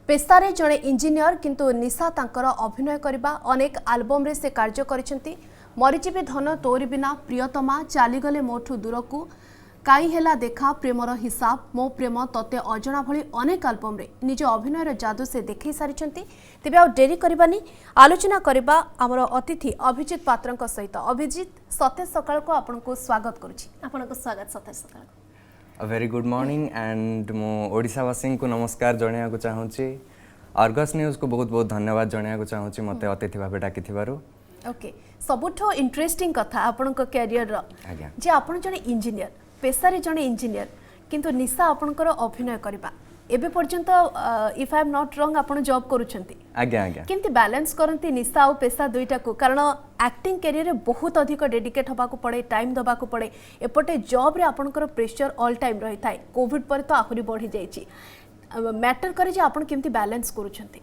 पेशारे जड़े इंजीनियर किंतु निशा तांकर अभिनय करबा अनेक आल्बम रे से कार्य करिसेंती मरीजीवी धन तोरी बिना प्रियतमा चालीगले मोठू दूरकू काई हेला देखा प्रेमर हिसाब मो प्रेम तते अजणा भली अनेक आल्बम रे निज अभिनयर जादू से देखै सारिचंती तेबे आ डेरी करबानी आलोचना करबा हमर अतिथि अभिजित पात्रଙ୍କ सहित अभिजित सते सकाळ को आपनको स्वागत करूची आपनको स्वागत सते सकाळ A very good morning and मो ओडिशावासी को नमस्कार जणिया को चाहूची अर्गस न्यूज को बहुत बहुत धन्यवाद जणिया को चाहूची मते अतिथि भाबे डाकिथिबारु ओके सबुठो इंटरेस्टिंग कथा आपनको कैरियर रो आज्ञा जे आपण जने इंजीनियर पेशारे जने इंजीनियर किंतु निशा आपणकर अभिनय करबा एबे पर्यंत if I am not wrong आपण जॉब करूछंती आज्ञा आज्ञा केमती बैलेंस करंती निशा और पेशा दुईटा को कारण एक्टिंग करियर रे बहुत अधिक डेडिकेट होबा को पड़े टाइम दबा को पड़े एपटे जॉब रे आपणकर प्रेशर ऑल टाइम रही थाए कोविड पर तो आहुरी बढ़ी जाईची मैटर करे जे आपण केमती बैलेंस करूछंती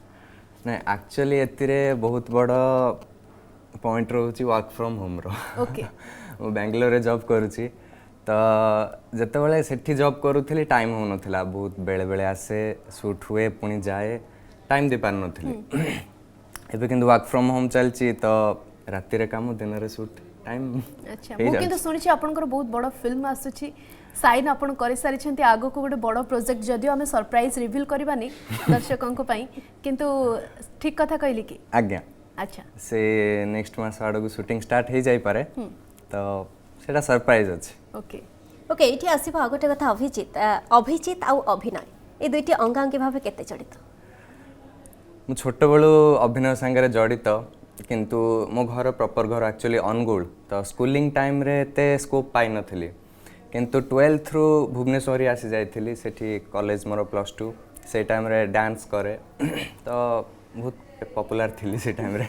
नै एक्चुअली एतिरे बहुत बड़ पॉइंट रहउची वर्क फ्रॉम होम रो ओके मो बेंगलोर रे जॉब करूची तो जितेबाला सेठी जॉब करूली टाइम हो नाला बहुत बेले बेले आसे शूट हुए पुणी जाए टाइम दे पार नथली एबे किंतु वर्क फ्रॉम होम चलची तो राति रे काम दिन रे शूट टाइम अच्छा मो किंतु सुनिछि आपनकर बहुत बड़ फिल्म आसुछि साइन आपण करि सारि छंती आगो को गोटे बड़ प्रोजेक्ट जदियो हमें सरप्राइज रिवील करबानी दर्शकों को पई किंतु ठीक कथा कहली कि आज्ञा अच्छा से नेक्स्ट मास आडो शूटिंग स्टार्ट हे जाई पारे तो सेटा सरप्राइज अछि ओके ओके ये आसवा गोटे कथा अभिजित आउ अभिनय ये दुईटी अंगांगी भाव केते जड़ित मु छोट बेलू अभिनय सांगे जड़ित किंतु मो घर प्रॉपर घर एक्चुअली अनुगुल तो स्कूलिंग टाइम रे ते स्कोप पाई नथिली किंतु 12 थ्रू भुवनेश्वरी आसी जाइथिली सेठी कॉलेज मोर +2 से टाइम रे डांस करे तो बहुत पॉपुलर थिली से टाइम रे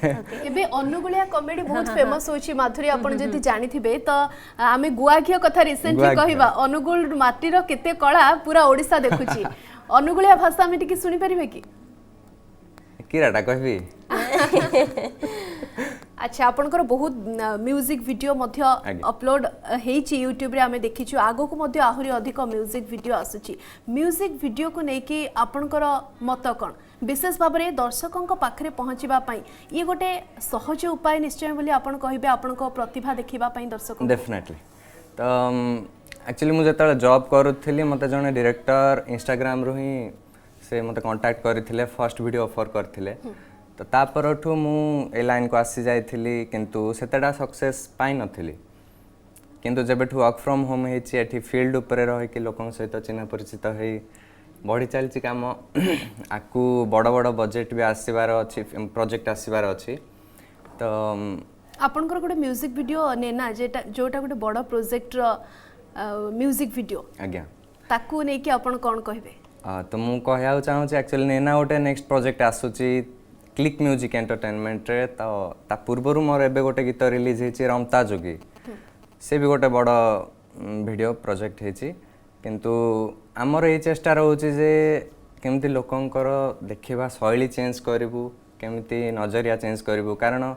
एबे अनुगुलिया कॉमेडी बहुत फेमस होची माधुरी आपण जति जानि थिबे तो आमे गुआघिया कथा रिसेंटली कहिबा अनुगुल माटी रो केते कला पूरा ओडिसा देखुची अनुगुलिया भाषा में टिके सुनि परिबे कि किराटा कहबी अच्छा आपनकर बहुत म्यूजिक वीडियो मध्य अपलोड हेची यूट्यूब रे आमे देखिछु आगो को मध्य आहुरी अधिक म्यूजिक वीडियो आसुची म्यूजिक वीडियो को नेकी आपनकर मत कोन विशेष भाव में दर्शकों पाखे पहुँचवा ये गोटे सहज उपाय निश्चय बोली आपण कहिबे आपण को प्रतिभा देखिबा पई दर्शकों डेफिनेटली तो एक्चुअली मुझे जब जॉब करूली मत जने डायरेक्टर इंस्टाग्राम रू ही से मत कांटेक्ट करथिले फर्स्ट वीडियो ऑफर करथिले तो तापरठू मु ए लाइन को आसी जाइथिली किंतु सेतेडा सक्सेस पाई नथिली किंतु जेबेठू वर्क फ्रॉम होम हेची एठी फील्ड ऊपर रह के लोकन सहित चिन्ह परिचित हेई बढ़ी चलती काम आकु बड़ बड़ बजेट भी आसबार अच्छी प्रोजेक्ट आसबार अच्छी तो आपनकर गोटे म्यूजिक वीडियो नेना जेटा जोटा गोटे बड़ प्रोजेक्ट रो म्यूजिक वीडियो आज्ञा ताकू नै कि आपण कोन कहबे तो मु कहया चाहू छी एक्चुअली नेना गोटे नेक्स्ट प्रोजेक्ट आसुची क्लिक म्यूजिक एंटरटेनमेंट रे तो ता पूर्वरु मोर एबे गोटे गीत रिलीज हेची रमता जोगी से भी गोटे बड़ वीडियो प्रोजेक्ट हेची किंतु आमर ये चेष्टा रोचे जे केमती लोकंकर देखिबा शैली चेंज करिवु केमती नजरिया चेंज करिवु कारण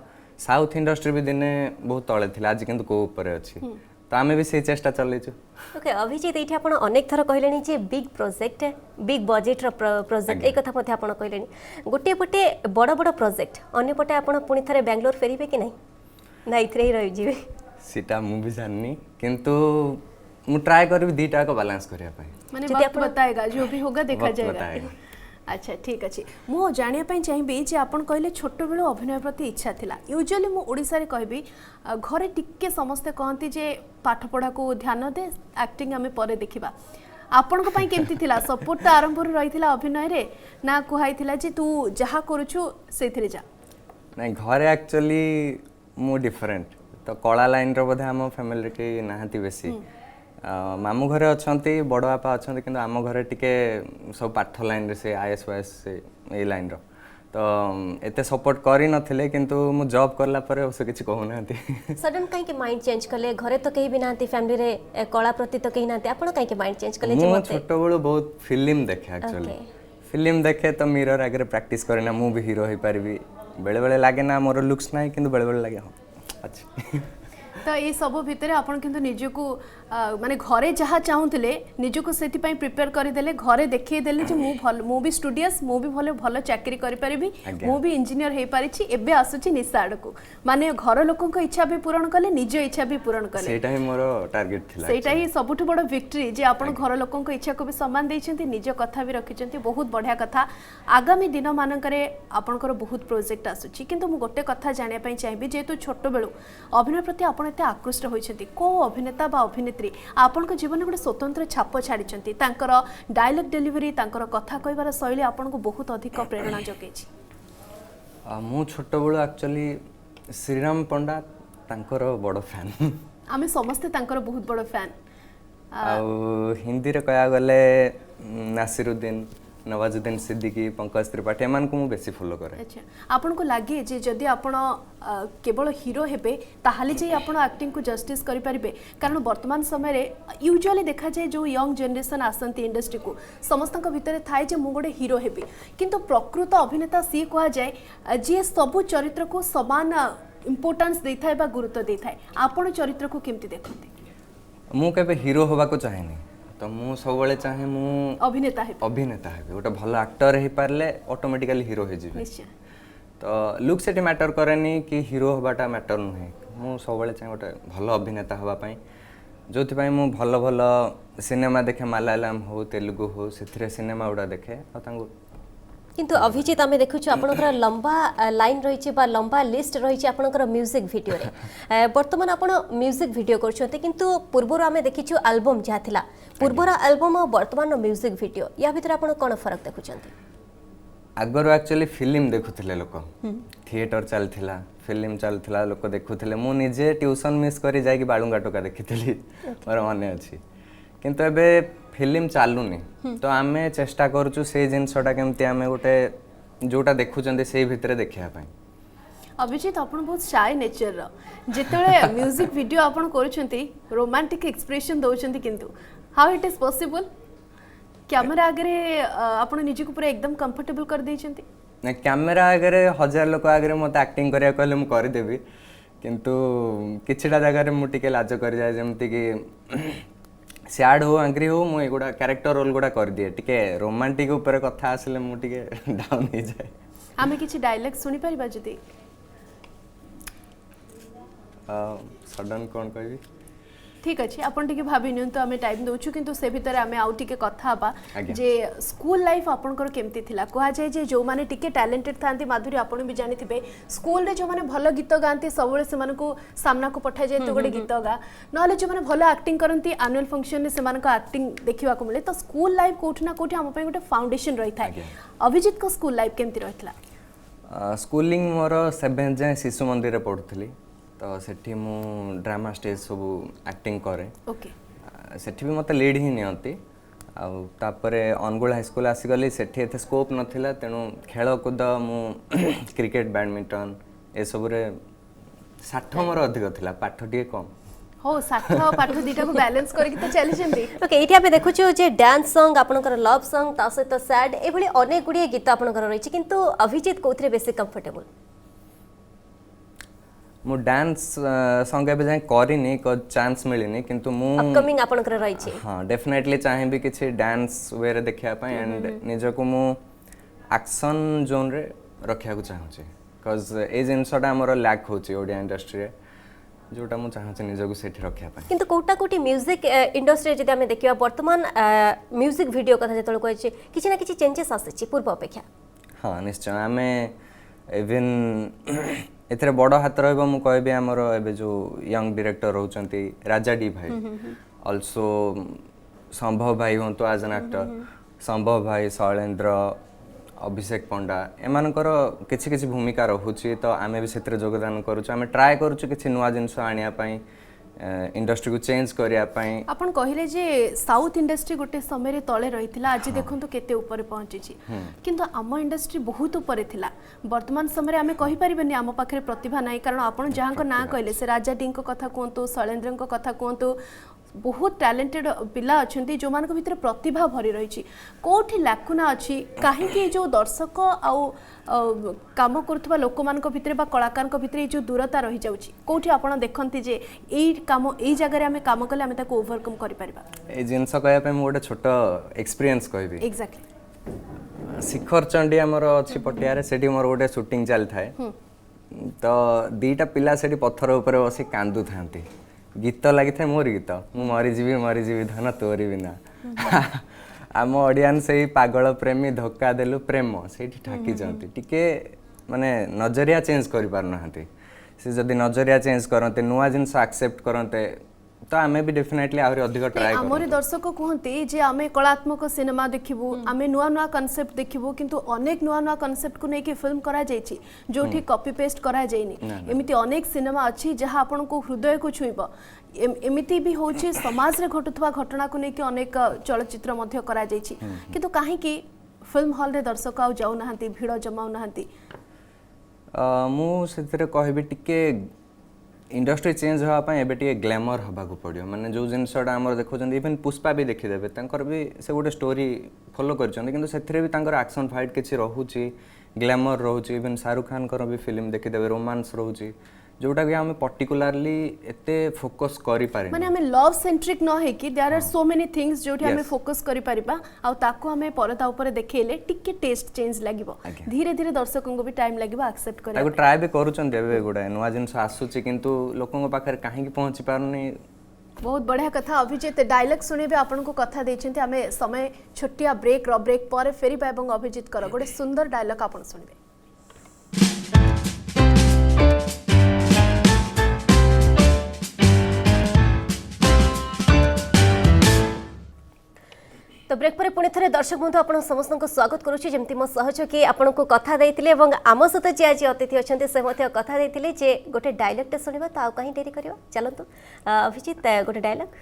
साउथ इंडस्ट्री भी दिने बहुत तळे थिला आज किंतु को ऊपर अछि तो आमे भी से चेष्टा चलैछु ओके अभिजित एठी आपण अनेक थर कहलेनी जे बिग प्रोजेक्ट बिग बजेट रो प्रोजेक्ट ए कथा मध्ये आपण कहलेनी गोटे पटे बड़ बड़ प्रोजेक्ट अन्य पटे आपण पुनी थरे बेंगलोर फेरिबे कि नहीं इथरे ही रहि जिवे सीटा मु भी जाननी किंतु मु ट्राई करबी दीटा को बैलेंस करिया पाई माने वक्त बताएगा जो भी होगा देखा जाएगा अच्छा ठीक अच्छे मु जानिया पई चाहिबी जे आपण कहले छोट बेलो अभिनय प्रति इच्छा थिला यूजुअली मु ओडिसा रे कहबी घरे टिक्के समस्त कहंती जे पाठ पढ़ा को ध्यान दे एक्टिंग हमें परे देखिबा आपण को पई केमती थिला सपोर्ट त आरंभ रे रहिथिला अभिनय रे ना कुहाई थिला जे तू जहा करूछु सेथिरे जा नहीं घरे एक्चुअली मु डिफरेंट तो कला लाइन रो बधा हम फैमिली के नाहंती बेसी मामू घरे अच्छी बड़ बापा अच्छा कि आम घरे टिके सब पाठ लाइन रे से आईएएस वाईएस से ए लाइन रो तो एते सपोर्ट करी नथिले किंतु मु जॉब करला परे से किछि कहू नांती सडन काई के माइंड चेंज करले घरे तो कहीं भी नांती फैमिली रे कला प्रति तो कहीं नांती आपण काई के माइंड चेंज करले जे मते छोट बेलू बहुत फिल्म देखे एक्चुअली फिल्म देखे तो मिरर आगे प्रैक्टिस करे ना मु भी हीरो होई परबी बेले बेले लागे ना मोर लुक्स नाही किंतु बेले बेले लागे अच्छी तो ये सब भितर आपण किंतु निजको माने घरे जहाँ चाहूले निजको सेति पई प्रिपेयर करदेले घरे देखिए देले जे मु भी स्टूडियस मु भी भलो चाकरी करि परिबी मु भी इंजीनियर हे परिछि एबे आसुछि निशा आडको माने घर लोकन इच्छा भी पूर्ण कले निज इच्छा भी पूर्ण कले सेटा ही मोर टार्गेट थिला सेटा ही सबुठु बड़ विक्ट्री जे आपण घर लोकन इच्छा को भी सम्मान दैछंती निज कथा भी रखिछंती बहुत बढ़िया कथा आगामी दिन मानकरे आपनकर बहुत प्रोजेक्ट आसुछि किंतु मु गोटे कथा जानिया पई चाहिबी जेतु छोट बेलु अभिनय प्रति आपण एते आकृष्ट होइछंती को अभिनेता बा अभिनेत्री आपनक जीवन में गोटे स्वतंत्र छाप छाड़ी तांकर डायलॉग डेलीवरी तांकर कथा कहबार शैली आपनको बहुत अधिक प्रेरणा जगेछि मु छोट बेलु एक्चुअली श्रीराम पंडा तांकर बड़ फैन आमे समस्ते तांकर बहुत बड़ फैन आ हिंदी रे कया गले नासिरुद्दीन नवाजुद्दीन सिद्दीकी पंकज त्रिपाठी एमान को मु बेसी फॉलो करे अच्छा आपन को लागे जे जदी आपण केवल हीरो हेबे ताहाले जे आपण एक्टिंग को जस्टिस करि परिबे कारण वर्तमान समय रे यूजुअली देखा जाए जो यंग जनरेशन आसंती इंडस्ट्री को समस्तक भितर थाए जे मु गोटे हीरो हेबे किंतु प्रकृत अभिनेता सी कहा जाए जे सब चरित्र को समान इंपोर्टेंस देई थाए बा गुरुत्व देई थाए आपण चरित्र को केमति देखते मु केबे हीरो होबा को चाहेनी तो मु सब बेले चाहे मु अभिनेता हे गोटे भल एक्टर हे पारले ऑटोमेटिकली हीरो हे जिवे निश्चय तो लुक सेटी मैटर करेनी कि हीरो होबाटा मैटर नुहे मु सब बेले चाहे गोटे भल अभिनेता होबा पई जोथि पई मु भल भल सिनेमा देखे मलयालम हो तेलुगु हो सेथिरे सिनेमा उडा देखे आ तांगु किंतु अभिजीत आम देखु आपनकर लंबा लाइन रही लंबा लिस्ट रही आपनकर म्यूजिक वीडियो रे वर्तमान आपण म्यूजिक वीडियो करछते किंतु पूर्वर आम देखिछु एल्बम जहा थिला पूर्वर एल्बम और वर्तमान म्यूजिक वीडियो या भीतर आपण कोन फरक देखुचंते आगर एक्चुअली फिल्म देखुथिले लोक थिएटर चलथिला फिल्म चलथिला लोक देखुथिले मु निजे ट्यूशन मिस करी जाय कि बाळुंगा टोका देखिथिली मोर माने अछि किंतु एबे फिल्म चालुनी तो आमे चेष्टा करूछु से जिनसटा केमती आमे गोटे जोटा देखुचंदे से भितरे देखिया पई अभिजीत आपण बहुत शाय नेचर रो जेतळे म्यूजिक वीडियो आपण करूछंती रोमांटिक एक्सप्रेशन दोछंती किंतु how it is possible camera आगे आपण निजे को पूरा एकदम कंफर्टेबल कर देछंती ना कैमरा आगे 1000 लोक आगे मते एक्टिंग करिया कहले मु कर देबी किंतु किछटा जगह रे मु टिके लाज कर जाय जेमती कि सैड हो एंग्री हो मु एगुडा कैरेक्टर रोल गुडा कर दिए टिके रोमांटिक ऊपर कथा आसले मु टिके डाउन हो जाए आमे किछि डायलॉग सुनि परिबा जति सडन कोन कहबी ठीक अछि आपण टिके भाबी नियन तो आमे टाइम दोछु किंतु से भितर आमे आउ टिके कथा हबा जे स्कूल लाइफ आपनकर केमती थिला कोहा जाय जे जो माने टिके टैलेंटेड थांती माधुरी आपण भी जानि थिबे स्कूल रे जो माने भलो गीत गांती सबले से माने को सामना को पठा जाय तो गोटे गीत गा नले जो माने भलो एक्टिंग करंती एनुअल फंक्शन ने से माने को एक्टिंग देखिबा को मिले तो स्कूल लाइफ कोठना कोठी हम पय गोटे फाउंडेशन रही थाए अभिजीत को स्कूल लाइफ केमती रहितला स्कूलिंग मोर 7th जाय शिशु मंदिर रे पढुथली तो सेठी मु ड्रामा स्टेज सब एक्टिंग करे ओके सेठी भी मते लीड ही नियंती आ तापरे अनगुल हाई स्कूल आसी गली सेठी एथे स्कोप नथिला तेनु खेल कूद मु क्रिकेट बैडमिंटन ए सब रे 60 मोर अधिक थिला पाठ टिके कम हो 60 पाठ दीटा को बैलेंस करके तो चली जंदी ओके एठी आबे देखुछु जे डांस सॉन्ग आपनकर लव सॉन्ग ता सहित सैड ए भली अनेक गुडी गीत आपनकर रहिछि किंतु अभिजीत कोथरे बेसी कंफर्टेबल मु डांस सॉन्ग एबे जाय करिनी को चांस मिलिनी किंतु मु अपकमिंग आपनकर रहिछि हां डेफिनेटली चाहे भी किछि डांस वे रे देखिया पय एंड निज को मु एक्शन जोन रे रखिया को चाहू छी cuz ए जिनसटा हमर लैक होछि ओडिया इंडस्ट्री रे जोटा मु चाहू छी निज को सेठी रखिया पय किंतु कोटा कोटी म्यूजिक इंडस्ट्री जदि हमें देखिबा वर्तमान म्यूजिक वीडियो कथा जतल कहै छी किछि ना किछि चेंजेस आछि पूर्व अपेक्षा हां निश्चय हमें इवन एथरे बड़ हाथ रहबो मु कहबे हमर एबे जो यंग डायरेक्टर रहउचंती राजा डी भाई आल्सो संभव भाई होंतो एज एन एक्टर संभव भाई शैलेंद्र अभिषेक पंडा एमानकर किछि किछि भूमिका रहउची तो आमे भी सेत्रे योगदान करूछु आमे ट्राई करूछु किछि नुवा जिंस आनिया पई इंडस्ट्री को चेंज करिया पई आपण कहिले जे साउथ इंडस्ट्री गोटे समय रे तळे रहिथिला आज देखंतु केते ऊपर पहुंची छी किंतु आम इंडस्ट्री बहुत ऊपर थिला वर्तमान समय रे आमे कहि परिबेनी आम पाखरे प्रतिभा नाही कारण आपण जहां को ना कहले से राजा डी को कथा कोंतु शैलेंद्र को कथा कोंतु बहुत टैलेंटेड पिला अच्छे जो मान भीतर प्रतिभा भरी रही कोठी लाकुना अच्छी कहीं जो दर्शक आउ काम करुवा लोक मान भितर कलाकार भितर जो दूरता रही जाउची कोठी आपण देखंती जे एई काम एई जगह आम काम कले आम ताको ओवरकम करि परिबा ए जिनस कहया पे मोटे छोट एक्सपीरियंस कहबी एग्जैक्टली शिखर चंडी आमर अच्छी पटिया सेठी मोर गोटे शूटिंग चली थाए तो दीटा पिला सेठी पत्थर ऊपर बसी कांदू थांती गीत लगी था मोर गीत मु मरीजी धन तोरी बिना आम ऑडियंस से पागल प्रेमी धोखा देलु प्रेम से ठाकी जाती टिके माने नजरिया चेंज कर पारना से जदि नजरिया चेंज करते नुआ जिनस एक्सेप्ट करते तो आमे भी डेफिनेटली आहुरी अधिक ट्राई आमरी दर्शक कहते जे आमे कलात्मक सिनेमा देखिबू आमे नुआ नुआ कॉन्सेप्ट देखिबू किंतु अनेक नुआ नुआ कॉन्सेप्ट को लेके फिल्म करा जायछि जोठी कॉपी पेस्ट करा जायनि एमिति अनेक सिनेमा अछि जहा आपन को हृदय को छुइबो एमिति भी होछि समाज रे घटुथवा घटना को लेके अनेक चलचित्र मध्य करा जायछि किंतु काहे कि फिल्म हॉल रे दर्शक आ जाउ नाहंती भीड़ जमाउ नाहंती मु सेतरे कहबी टिके इंडस्ट्री चेंज होगा एबे टिके ग्लैमर हवा को पड़ियो माने जो जिनसटा हमर देखोजन इवन पुष्पा भी देखि देबे तंकर भी से गोटे स्टोरी फॉलो करछन किंतु सेथरे भी तंकर एक्शन फाइट किछि रहूची ग्लैमर रहूची इवन शाहरुख खान कर भी फिल्म देखि देबे रोमांस रहूची जोटा कि हमें पर्टिकुलरली एते फोकस करि पारे माने हमें लव सेंट्रिक न है कि there are so many things जोठी हमें फोकस करि परिबा आ ताको हमें परदा ऊपर देखेले टिके टेस्ट चेंज लागिबो धीरे धीरे दर्शकों को भी टाइम लागिबो एक्सेप्ट करे ताको ट्राई भी करूछन देबे गुडा नुवा जिंस आसुची किंतु लोकन को पाखर काहे कि पहुंची पारनी बहुत बढ़िया कथा अभिजीत डायलॉग सुनेबे आपन को कथा देछन्ते हमें समय छोटिया ब्रेक पर फेरिबा एवं अभिजीत कर गोटे सुंदर डायलॉग आपन सुनबे तो ब्रेक पर पुणी थे दर्शक बंधु आप समस्त को स्वागत करुच्ची जमी मो सहयोगी आपन को कथा देते आम सहित जी आज अतिथि अच्छा से कथा देते जे गोटे डायलॉगटे शुणा तो कहीं डेरी कर चलतु अभिजीत गोटे डायलॉग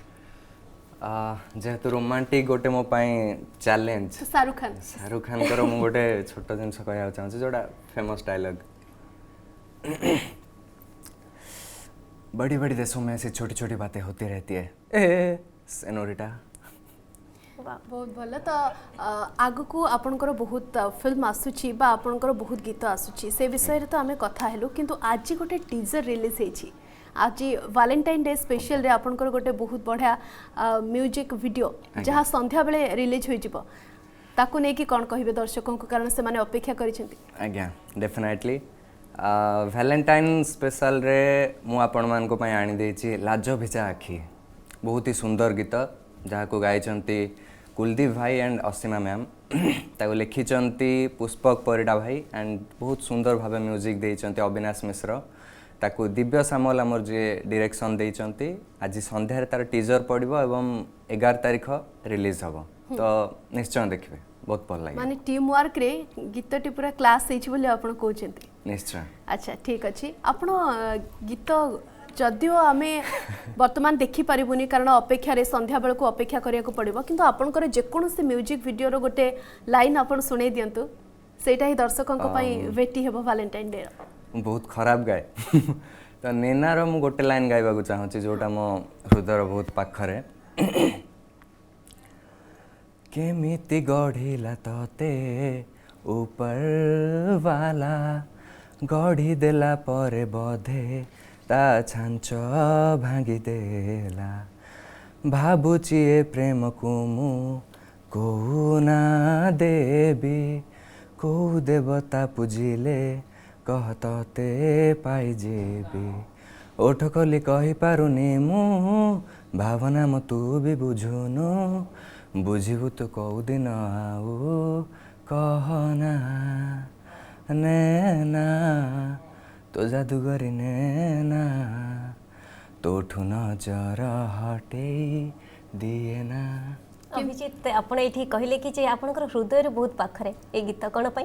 जेहेतु रोमांटिक गोटे मो चैलेंज शाहरुख खान कर मु गोटे छोट जिनस कहया चाहूँ जोड़ा फेमस डायलॉग बड़ी बड़ी देशों में ऐसी छोटी छोटी बातें होती रहती है ए सेनोरिटा बहुत भल तो आगु को आपनकर बहुत फिल्म आसुची बा आपनकर बहुत गीत आसुची से विषय रे तो आमे कथा हेलु किंतु आज गोटे टीजर रिलीज हेची आज वैलेंटाइन डे स्पेशल रे आपनकर गोटे बहुत बढ़िया म्यूजिक वीडियो जहाँ संध्या बेले रिलीज होई जिवो ताकू नै कि कोन कहिबे दर्शकों को कारण से माने अपेक्षा करिसेंती आज्ञा डेफिनेटली वैलेंटाइन स्पेशल रे मु आपण मान को पय आनी देछि लाजो भिजा आखी बहुत ही सुंदर गीत जहाँ को गाइचंती कुलदीप भाई एंड असीमा मैम ताको लिखिचंती पुष्पक परिडा भाई एंड बहुत सुंदर भाव म्यूजिक देइचंती अविनाश मिश्र ताको दिव्य सामल आमर जे डायरेक्शन देइचंती आज संध्या तार टीजर पड़िबो एवं 11 तारिख रिलीज हबो तो निश्चय देखबे बहुत भल लागे माने टीम वर्क रे गीतटी पूरा क्लास हेछि बोले आपण कहउचंती निश्चय अच्छा ठीक अछि आपण गीत जदिओ आमे वर्तमान देखि पारिबुनी कारण अपेक्षा रे संध्या बेल को अपेक्षा करिया को पड़िबो किंतु आपनकर जे कोनोसी म्यूजिक वीडियो रो गोटे लाइन आपण सुनै दियंतु सेटा ही दर्शकों को पई वेटी हेबो वैलेंटाइन डे बहुत खराब गाए तो नेना रो मु गोटे लाइन गाइबा को चाहूची जोटा मो हृदय बहुत पाखरे केमिति गढ़िला तते ऊपर वाला गढ़ी देला परे बधे ता छांच भांगी देला भाबुची ए प्रेम को मु को ना देवी को देवता पूजिले कहते पाई जेबी ओठ कली कही पारुनी मु भावना म तू भी बुझुनु बुझिबु तो कौ दिन आउ कहना नैना तो जादूगरी नैना तोठु नजर हटे दिए ना अभिजीत आपण एठी कहले कि जे आपनकर हृदय रे बहुत पाखरे ए गीत कोन पई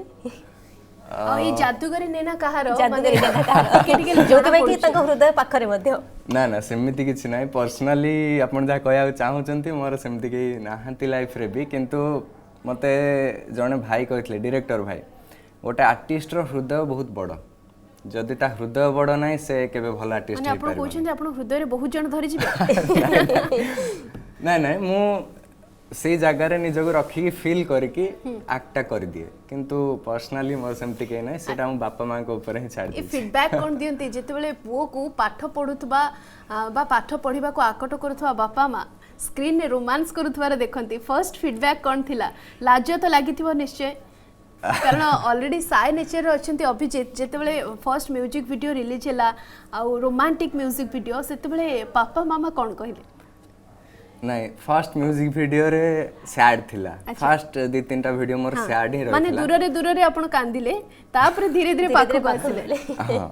ई जादूगरी नैना कहारो जादूगरी नैना कहारो केटी के जोते में कि तंग हृदय पाखरे मध्य ना ना सेमिति किछ नै पर्सनली आपण जा कहया चाहू चंती मोर सेमिति के नाहंती लाइफ रे भी किंतु मते जने भाई कहथले डायरेक्टर भाई गोटे आर्टिस्ट रो हृदय बहुत बड़ जदि ता हृदय बड़ नाही से केबे भल आर्टिस्ट माने हे आपण पारिबो कहउछन आपण हृदय रे बहुत जन धरि जिबे नहीं नहीं मु से जगह रे निजको रखी फील करके एक्टा कर दिए किंतु पर्सनली मोर सेमती के नहीं सेटा हम बापा मां को ऊपर ही छाड़ ए दी फीडबैक कोन दियंती जेतेबेले पुओ को पाठ पढुतबा बा पाठ पढिबा को आकट करूथबा बापा मां स्क्रीन ने रोमांस करूथबार देखंती फर्स्ट फीडबैक कोन थिला लाज तो लागिथिबो निश्चय कारण ऑलरेडी साय नेचर अछंती अभिजीत जेतेबेले फर्स्ट म्यूजिक वीडियो रिलीज हैला आ रोमांटिक म्यूजिक वीडियो सेतेबेले पापा मामा कोन कहले नहीं फर्स्ट म्यूजिक वीडियो रे सैड थिला फर्स्ट 2-3टा वीडियो मोर सैड ही माने रहथिला दूर रे आपण कांदिले तापर धीरे धीरे पाखो आसिले हां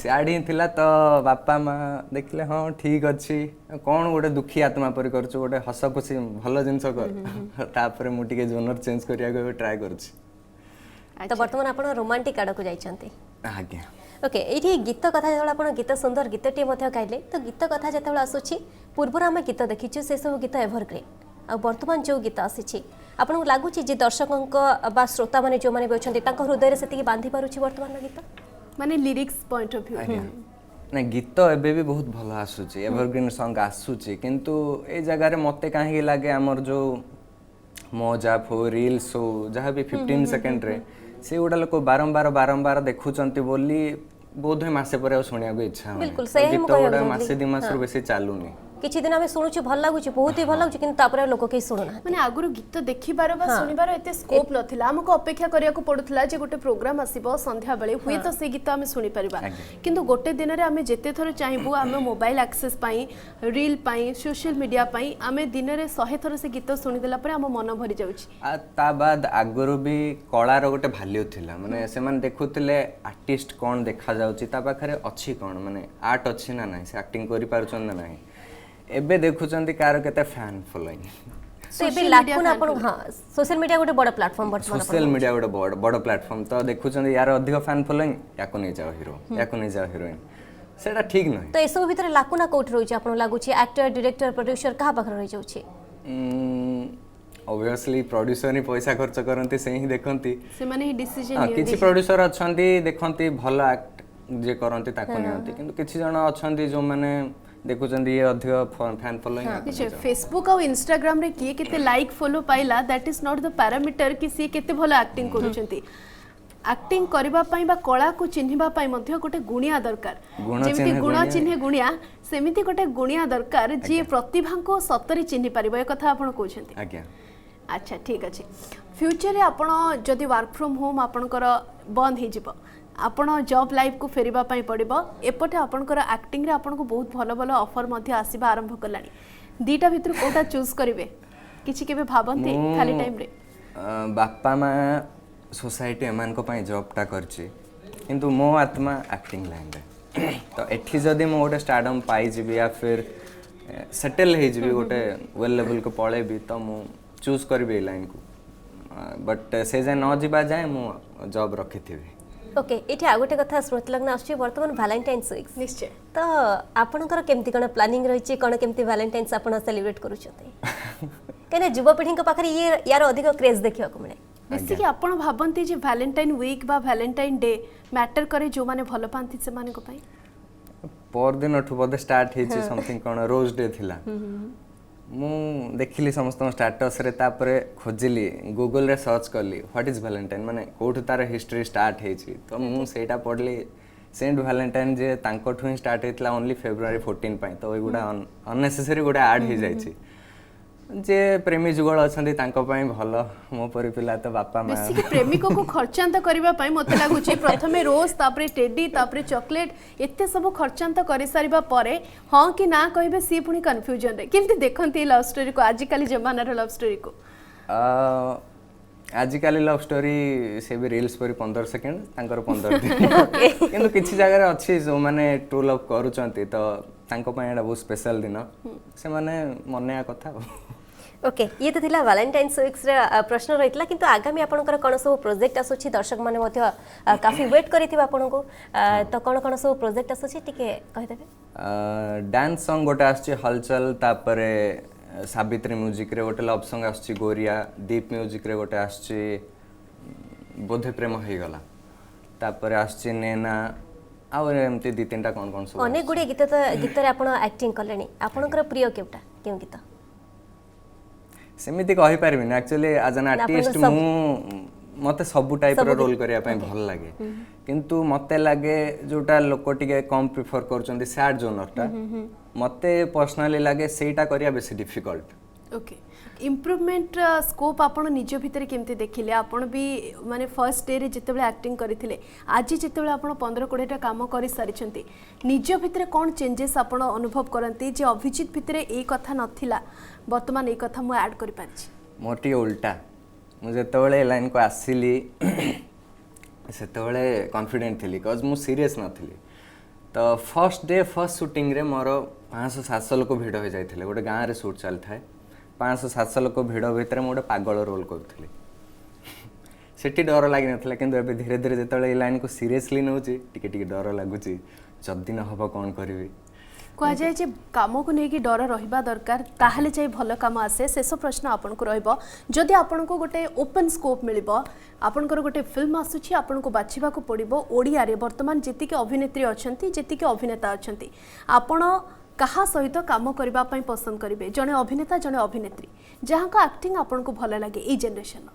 सैड ही थिला तो बापा मां देखले हां ठीक अछि कोन गोटे दुखी आत्मा पर करछु गोटे हस खुशी भलो जिंस कर तापर मु टिके जोनर चेंज करिया को ट्राई करछि तो वर्तमान आपण रोमांटिक आड़ को जाइछंती आज्ञा ओके ये गीत कथा जो आप गीत सुंदर गीतटे गाइले तो गीत कथा जो आसूँ पूर्वर आम गीत देखीचु से सब गीत एभरग्रीन आ वर्तमान जो गीत आसी आपको लगुच दर्शकों श्रोता मैंने जो मैंने भी अच्छा हृदय से बांधि पारुछि वर्तमान गीत माने लिरिक्स पॉइंट ऑफ व्यू नहीं गीत एबे भी बहुत भल आसूची एवरग्रीन सॉन्ग आसूची किंतु ए जगह रे मते काहे लागे हमर जो मजा फो रील्स हो जहाँ भी 15 सेकंड रे से गुड़ा लोक बारंबार देखुचंती बोली बोध है मासे पर शुणा इच्छा बिल्कुल सही गीत गुड़ा मासे 2 मास बेसी चालूनी किछि दिन आमे सुनुछु भल लागुछि बहुत ही भल लागुछि किंतु तापर लोक के सुनु ना माने आगुरु गीत देखिबार बा सुनिबार एते स्कोप नथिला हमको अपेक्षा करिया को पडुथला जे गोटे प्रोग्राम आसीबो संध्या बेले हुए तो से गीत हमें सुनि परिबा किंतु गोटे दिन रे हमें जेते थर चाहबो हमें मोबाइल एक्सेस पाई रील पाई सोशल मीडिया पाई हमें दिन रे 100 थर से गीत सुनि देला पर हम मन भरि जाउछि आ ता बाद आगुरु भी कला रो गोटे वैल्यू थिला माने से मन देखुथिले आर्टिस्ट कोन देखा जाउछि ता पाखरे अछि कोन माने आर्ट अछि ना नाही से एक्टिंग करि पारुछन ना नाही एबे देखुचंती कार केते फैन फॉलोइंग तो एबे लाखुन आपण हां सोशल मीडिया गोटे बड़ प्लेटफॉर्म वर्तमान सोशल मीडिया गोटे बड़ प्लेटफॉर्म तो देखुचंती यार अधिक फैन फॉलोइंग याको नै जाओ हीरो याको नै जाओ हीरोइन सेटा ठीक नै तो एसो भीतर लाखुना कोठ रहि छै आपण लागुछि एक्टर डायरेक्टर प्रोड्यूसर कहा पाखर रहि जाउछि ऑब्वियसली प्रोड्यूसर नि पैसा खर्च करंती से ही देखंती से माने ही डिसीजन किछि प्रोड्यूसर अछंती देखंती भलो एक्ट जे करंती ताको नियंती किंतु किछि जण अछंती जो माने देखुचंदी ये अधिक फैन फॉलोइंग निश्चय फेसबुक और इंस्टाग्राम रे किए केते like follow Pila that is not the parameter कि सी केते भलो एक्टिंग करूचंती एक्टिंग करबा पई बा कला को चिन्हिबा पई मध्ये गोटे गुणिया दरकार जेमिति गुण चिन्हे गुणिया सेमिति गोटे गुणिया दरकार जे प्रतिभा को सतरी चिन्हि परिबो ए कथा आपण कहउचंती आज्ञा अच्छा ठीक अछि फ्यूचर रे आपण जदी वर्क फ्रॉम होम आपणकर बंद हे जिवो आपण जॉब लाइफ को फेरिबा पई पड़िबो एपटे आपणकर एक्टिंग रे आपन को बहुत भलो भलो ऑफर मध्ये आसीबा आरंभ करलानी दीटा भितर कोटा चूज करिवे किछि केबे भाबंती खाली टाइम रे बापा मा सोसाइटी एमान को पई जॉब टा करछि किंतु मो आत्मा एक्टिंग लाइन रे तो एठी जदी मो गोटे स्टारडम पाई जिबि या फिर सेटल हे जिबि गोटे वेल लेवल को पळे भी तो मो चूज करबे लाइन को बट से जे न जिबा जाय मो जॉब रखिथिबे ओके एठी आ गोटे कथा स्मृति लग्न आछी वर्तमान वैलेंटाइन्स वीक निश्चय तो आपनकर केमती कोन प्लानिंग रही छी कोन केमती वैलेंटाइन्स आपण सेलिब्रेट करू छथि कने युवा पीढ़ी को पाखरे ये यार अधिक क्रेज देखिया को मिले बेसिकली आपण भाबंती जे वैलेंटाइन वीक बा वैलेंटाइन डे मैटर करे जो माने भलो पांती से माने को पई पर दिन ठु बदे स्टार्ट हे छी समथिंग कोन रोज डे थिला मु देखिली समस्त स्टेटस रे तापरे खोजिली गूगल रे सर्च करली व्हाट इज वैलेंटाइन माने कोठ तार हिस्ट्री स्टार्ट हे छी तो मु सेटा पढली सेंट वैलेंटाइन जे तांको ठु ही स्टार्ट हेतला ओनली फेब्रुअरी 14 पई तो एगुडा अननेसेसरी गुडा ऐड हे जाय छी जे प्रेमी जुगल अछंती तांको पई भलो मो परि पिला तो बापा मा बेसिकली प्रेमिको को खर्चांत करबा पई मते लागुची प्रथमे रोज तापरे टेडी तापरे चॉकलेट एते सब खर्चांत करि सारिबा परे हां कि ना कहबे सी पुनी कंफ्यूजन रे केमती देखंती लव स्टोरी को आजिकाली जमाना रे लव स्टोरी को आजिकाली लव स्टोरी से भी रील्स पर 15 सेकंड तांकर 15 दिन किंतु किछि जगह रे अछि जो माने ट्रू लव करूचंती तो तांको पई एडा बहुत स्पेशल दिन से माने मनेया कथा ओके ये तो थिला वैलेंटाइन्स वीक्स रे प्रश्न रहितला किंतु आगामी आपनकर कोन सब प्रोजेक्ट आसुछि दर्शक माने मध्ये काफी वेट करिथिबा आपन को तो कोन सब प्रोजेक्ट आसुछि टिके कहि देबे डांस सॉन्ग गोटे आछि हलचल तापरे सावित्री म्यूजिक रे गोटे लव सॉन्ग आछि गोरिया दीप म्यूजिक रे गोटे आछि बोधे प्रेम होई गला तापरे आछि नैना आउ एमती दी तीन कौन कौन सब अनेक गुड़िए गीत आप एक्टिंग कले आपणकर प्रिय केउटा केउ गीत सेमिति कहि पारिबिन एक्चुअली एज एन आर्टिस्ट मु मते सब टाइप रो रोल करिया पई भल लागे किंतु मते लागे जोटा लोक टिके कम प्रिफर करचंदी सैड जोनरटा मते पर्सनली लागे सेटा करिया बेसी डिफिकल्ट ओके इम्प्रूवमेंट स्कोप आपण निज भितर केमती देखिले आपण भी माने फर्स्ट डे रे जेतेबेले एक्टिंग करथिले आज जेतेबेले आपण 15-20टा काम करि सारिछंती निज भितर कोन चेंजेस आपण अनुभव करंती जे अभिजित भितर ए कथा नथिला वर्तमान ए कथा मु ऐड करि पारछि मोटी उल्टा मु जेतेबेले लाइन को आसिली सेतेबेले कॉन्फिडेंट थिली बिकॉज़ मु सीरियस नथिली तो फर्स्ट डे फर्स्ट शूटिंग रे मोर 500-700 लोक भिड़ हो जाइथिले गोटे गाँ रे शूट चल थाए 500-700 लोक भिड़ भितर मैं गोटे पागल रोल करूँ सेठी डर लगी ना कि धीरे धीरे जो लाइन को सीरियसली नौची टिके डर लगुच जदि न हम कौन करी कह जाए जे काम को लेकिन डर रहिबा दरकार ताहले चाहे भल काम आसे शेष प्रश्न आपन को रहइबो जदि आपन को गोटे ओपन स्कोप मिलिबो आपन को गोटे फिल्म आसुची आपन को बाछिबा को पड़िबो ओडिया रे वर्तमान जेति के अभिनेत्री अछंती जेति के अभिनेता अछंती आपन कहा सहित काम करबा पई पसंद करिवे जने अभिनेता जने अभिनेत्री जहां का एक्टिंग आपन को भल लागे ए जनरेशन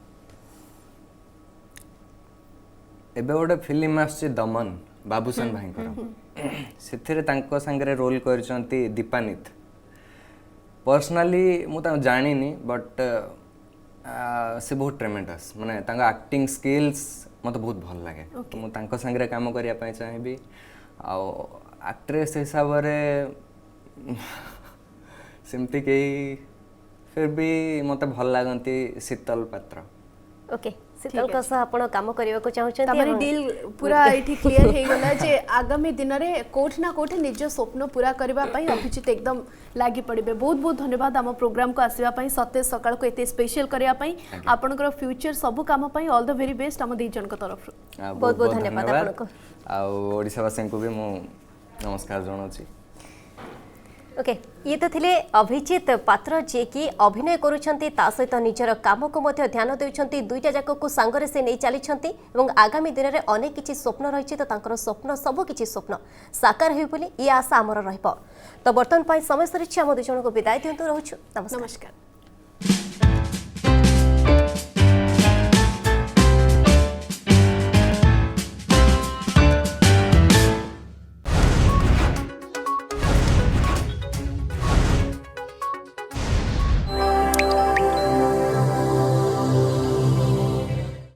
एबे गोटे फिल्म आछे दमन बाबूसन भाईकर सेथिरे तांको संगरे रोल करचंती दीपानित पर्सनली मु ता जानिनी बट से बहुत ट्रेमेंडस माने तांका एक्टिंग स्किल्स मते बहुत भल लागे तो मु तांको संगरे काम करिया पई चाहेबी आ एक्ट्रेस हिसाब रे सेमती के फिर भी मते भल लागंती शीतल पात्र ओके शीतल का सह आपण काम करबा को चाहछन तमरी डील पूरा एठी क्लियर हे गला जे आगामी दिन रे कोठ ना कोठ निज स्वप्न पूरा करबा पई अभिजित एकदम लागी पड़िबे बहुत बहुत धन्यवाद हम प्रोग्राम को आसीबा पई सत्य सकाळ को एते स्पेशल करिया पई आपनकर फ्यूचर सब काम पई ऑल द वेरी बेस्ट हम दी जन को तरफ बहुत बहुत धन्यवाद आपनको आ ओडिसा वासी को भी मु नमस्कार जणाउची ओके ये तो थिले अभिजित पात्र जे कि अभिनय करूछंती ता सहित निजर काम को मध्य ध्यान देउछंती दुईटा जाक को सांगरे से नै चलीछंती एवं आगामी दिन रे अनेक किछि स्वप्न रहिछि तो तांकर स्वप्न सब किछि स्वप्न साकार होई बोली ये आशा हमर रहइबो तो बर्तन पई समय सरिछि हम दुई जन को विदाय दियंतु रहउछु नमस्कार।